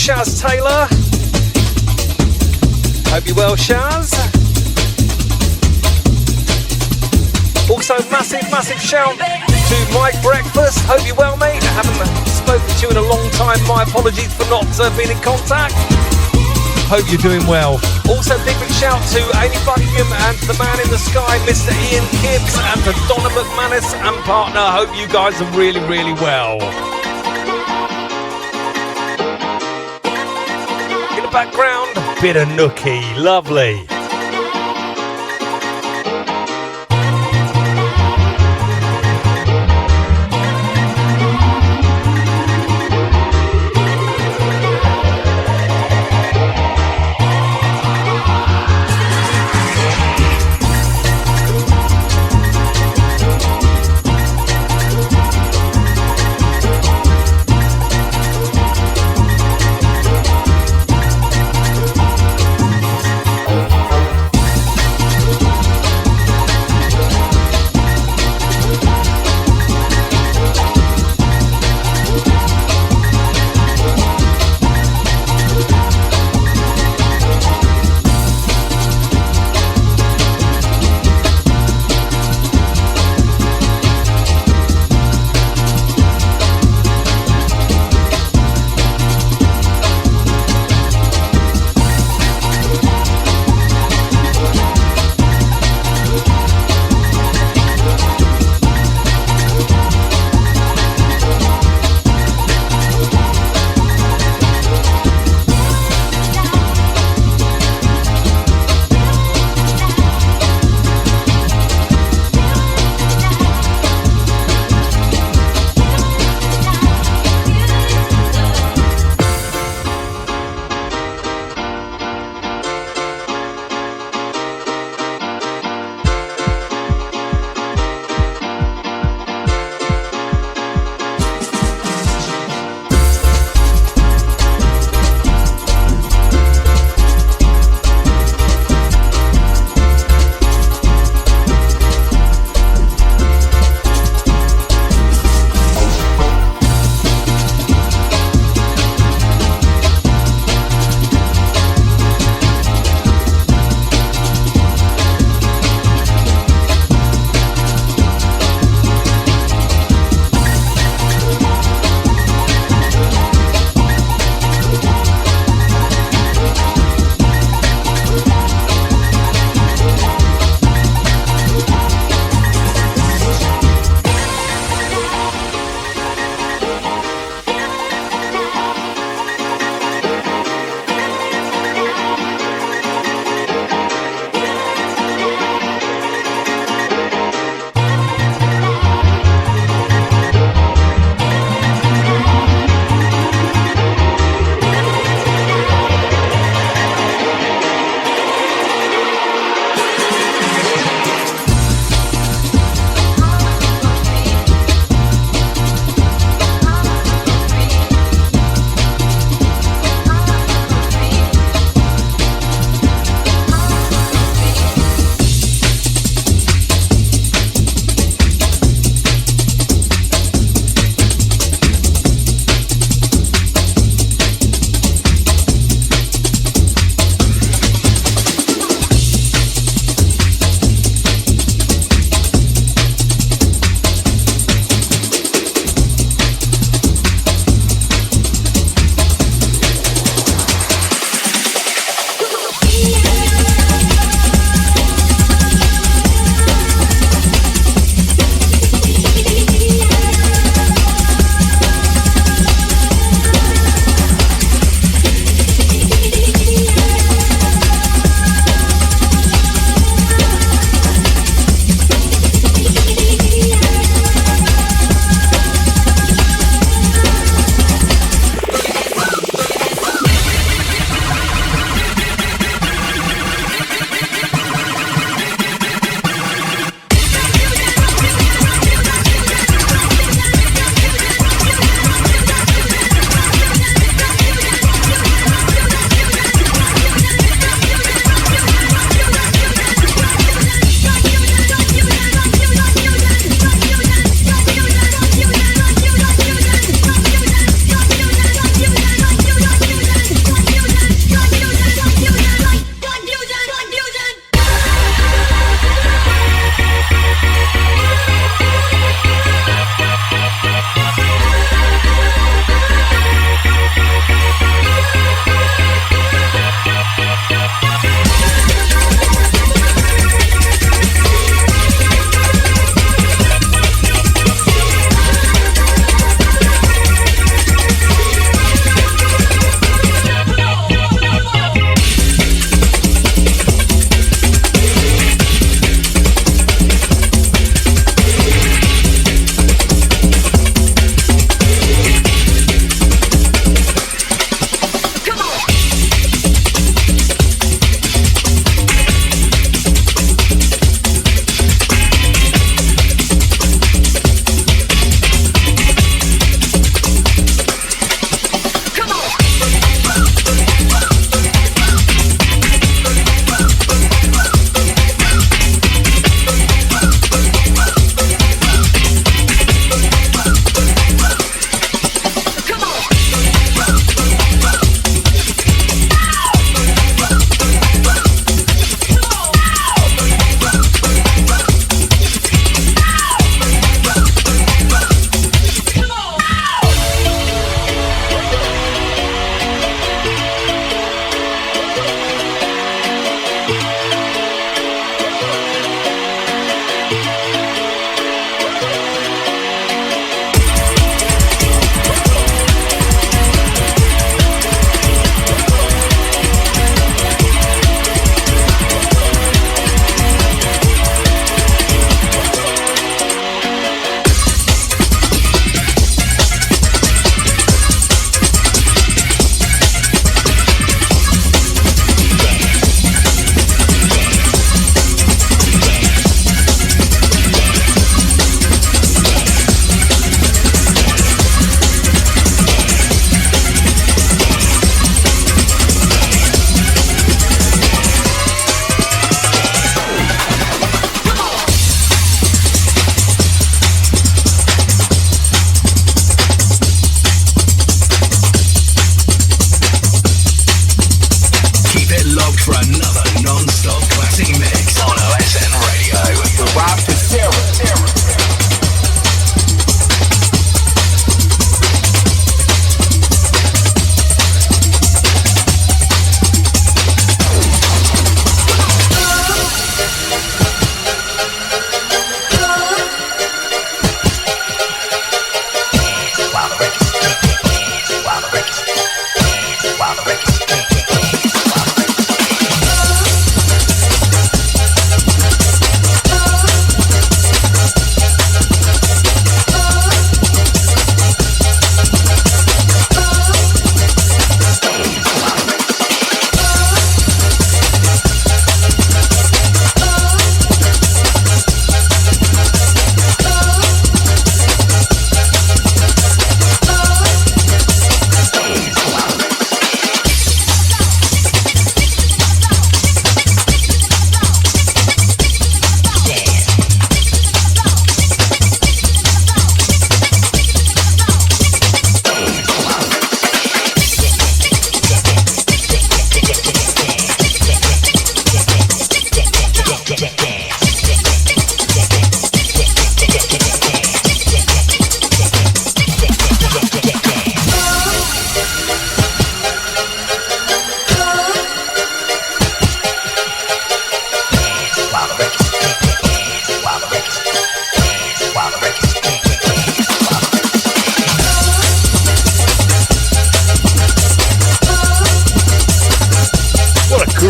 Shaz Taylor. Hope you're well, Shaz. Also, massive shout to Mike Breakfast. Hope you're well, mate. I haven't spoken to you in a long time. My apologies for not being in contact. Hope you're doing well. Also, big shout to Amy Buckingham and the man in the sky, Mr. Ian Gibbs, and to Donna McManus and partner. Hope you guys are really, really well. In the background, bit of nookie, lovely.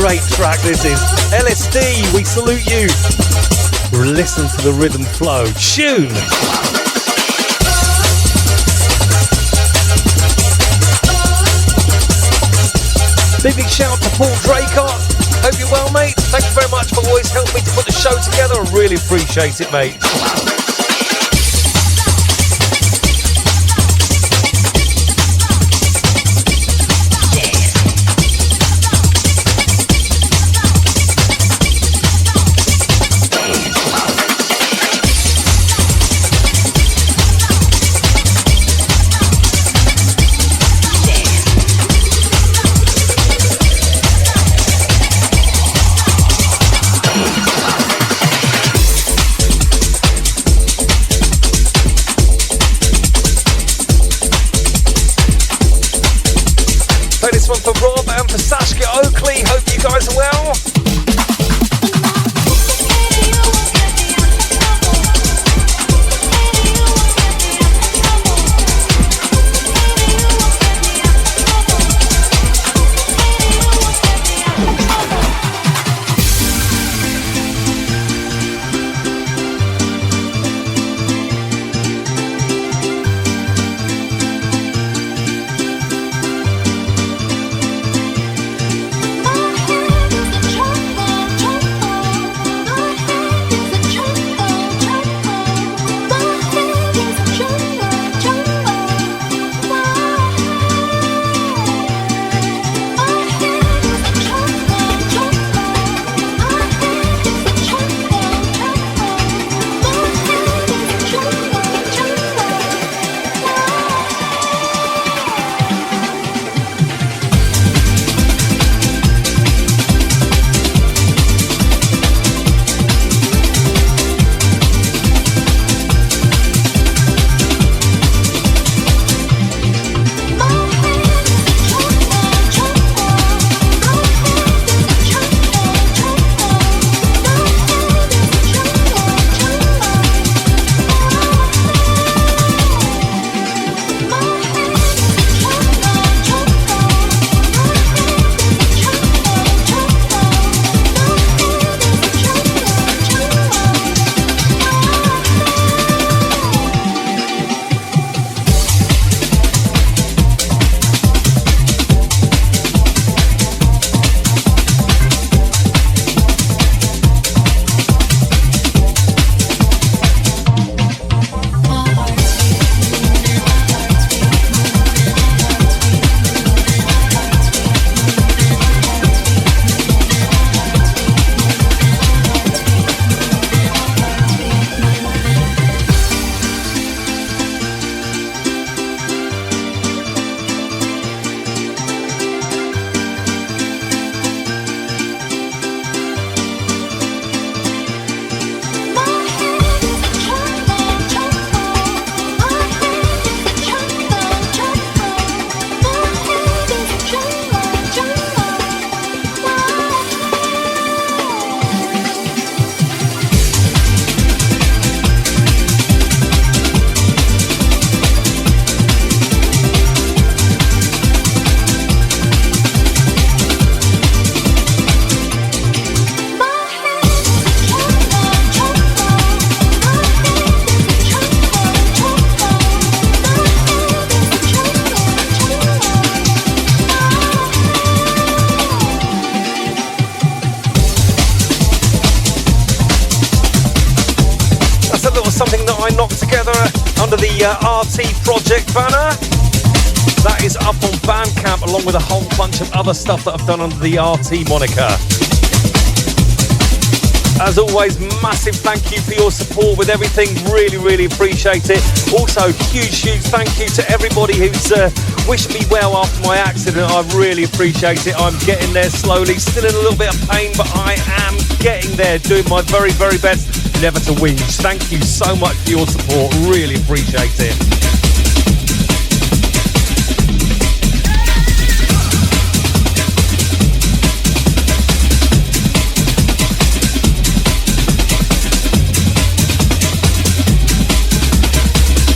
great track this is. LSD, we salute you. Listen to the rhythm flow. Tune. Big shout out to Paul Draycott. Hope you're well, mate. Thank you very much for always helping me to put the show together. I really appreciate it, mate. For Rob and for Saskia Oakley, hope you guys are well. RT Project banner. That is up on Bandcamp along with a whole bunch of other stuff that I've done under the RT moniker. As always, massive thank you for your support with everything. Really, really appreciate it. Also, huge thank you to everybody who's wished me well after my accident. I really appreciate it. I'm getting there slowly. Still in a little bit of pain, but I am getting there. Doing my very, very best never to whinge. Thank you so much for your support. Really appreciate it.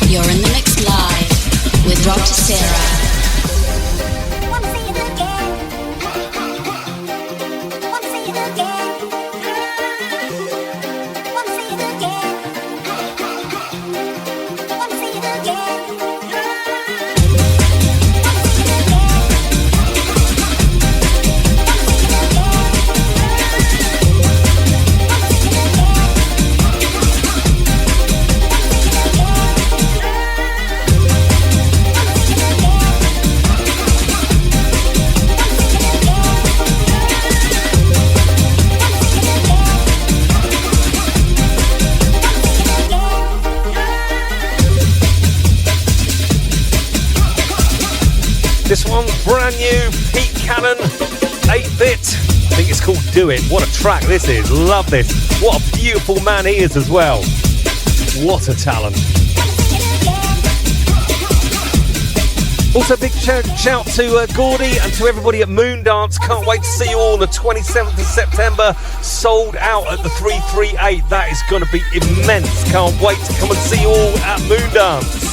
You're in the mix live with Rob Tissera. brand new Pete Cannon 8-bit. I think it's called Do It. What a track this is. Love this. What a beautiful man he is as well. What a talent. Also, big shout to Gordy and to everybody at Moondance. Can't wait to see you all on the 27th of September. Sold out at the 338. That is going to be immense. Can't wait to come and see you all at Moondance.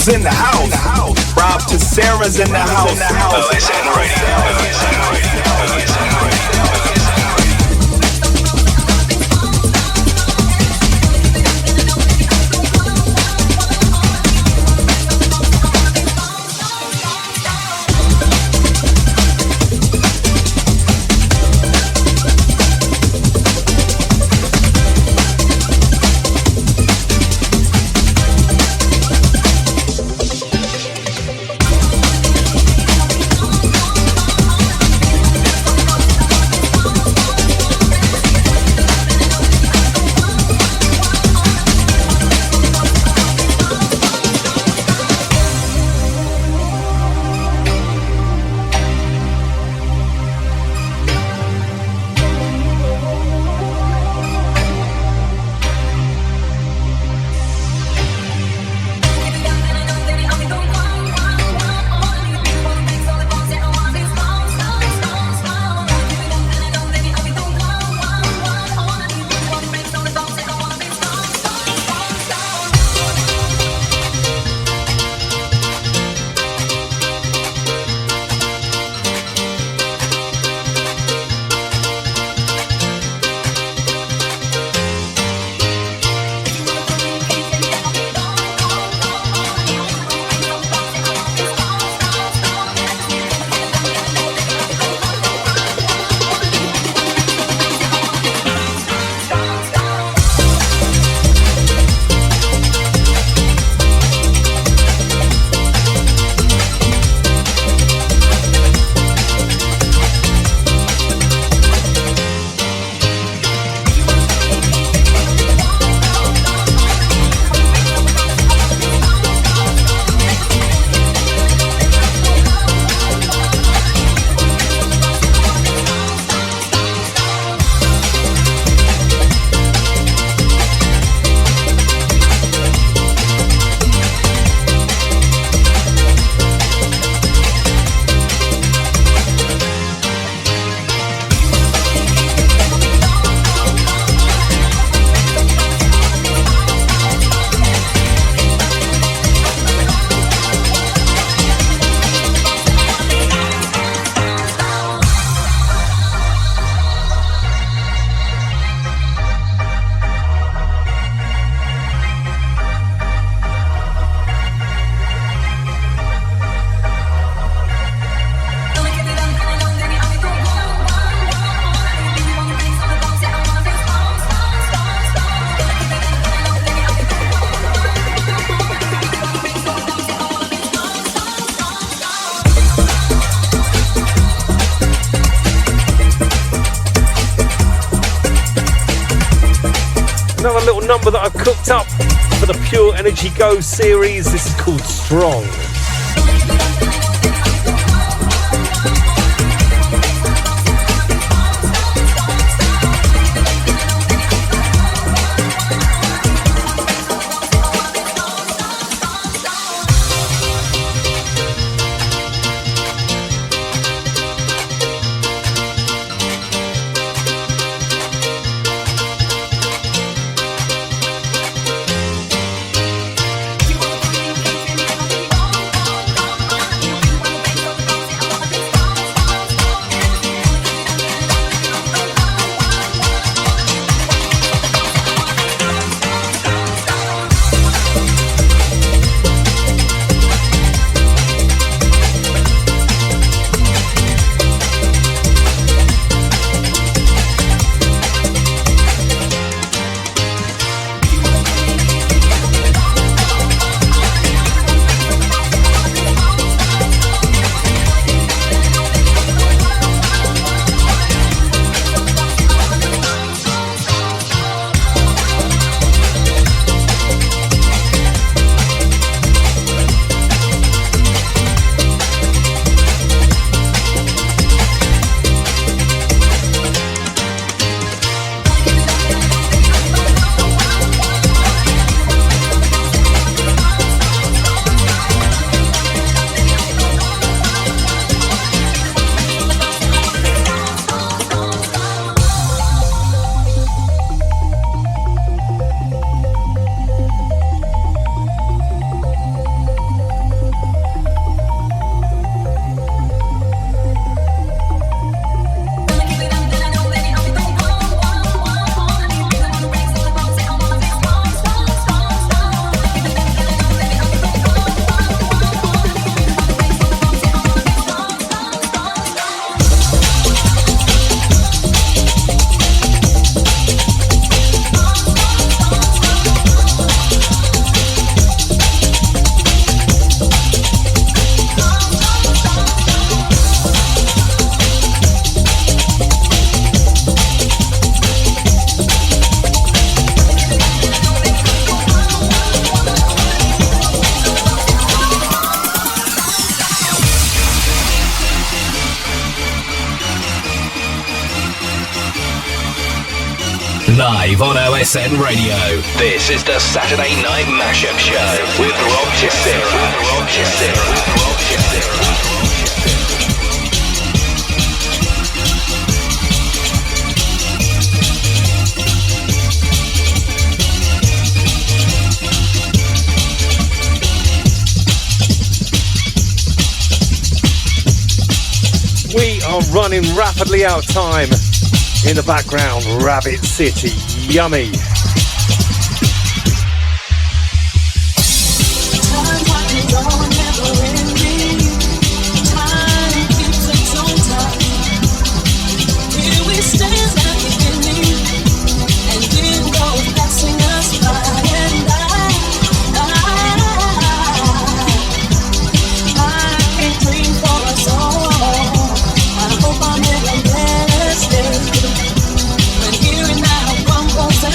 In the house. Rob Tissera's in the house. OSN Radio. Another little number that I've cooked up for the Pure Energy Go series. This is called Strong. Live on OSN Radio, this is the Saturday Night Mashup Show with Rob Tissera. We are running rapidly out of time. In the background, Rabbit City, yummy.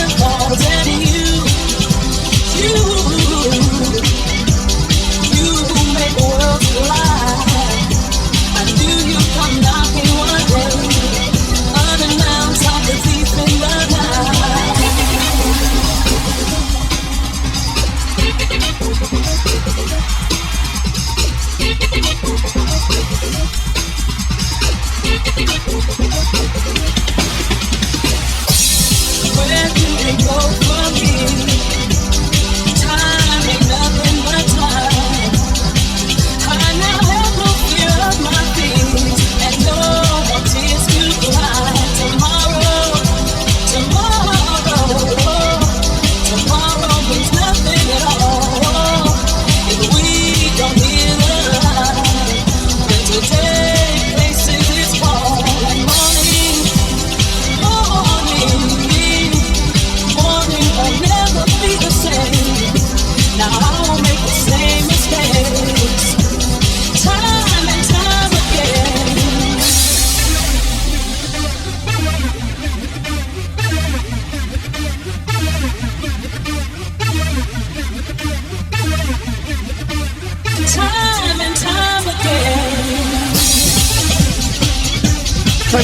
And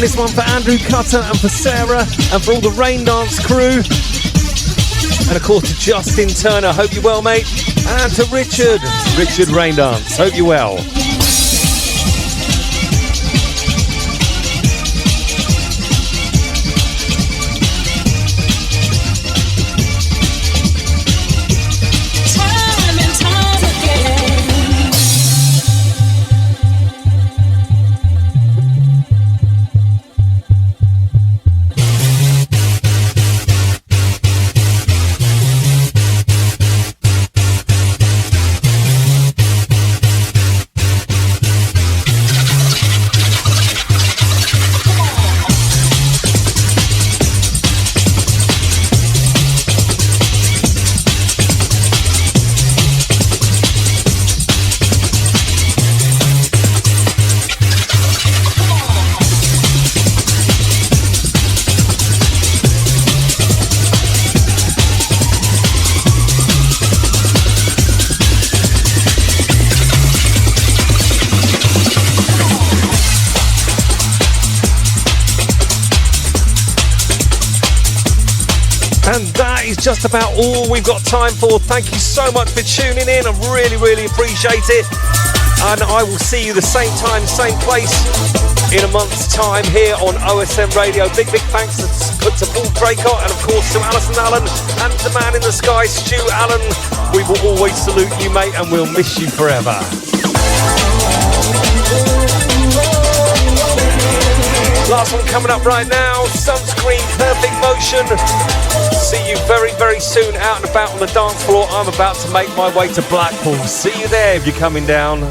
this one for Andrew Cutter and for Sarah and for all the Rain Dance crew. And of course to Justin Turner, hope you're well, mate. And to Richard Rain Dance, hope you're well. Just about all we've got time for. Thank you so much for tuning in. I really appreciate it. And I will see you the same time, same place in a month's time here on OSM Radio. Big thanks to Paul Draycott and of course to Alison Allen and the man in the sky, Stu Allen. We will always salute you, mate, and we'll miss you forever. Last one coming up right now, Sunscreen, Perfect Motion. See you very soon out and about on the dance floor. I'm about to make my way to Blackpool. See you there if you're coming down.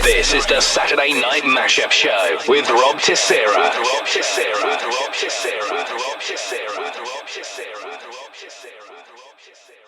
This is the Saturday Night Mashup Show with Rob Tissera. Rob Tissera. Rob Tissera. Rob Tissera. Rob Tissera. Rob Tissera.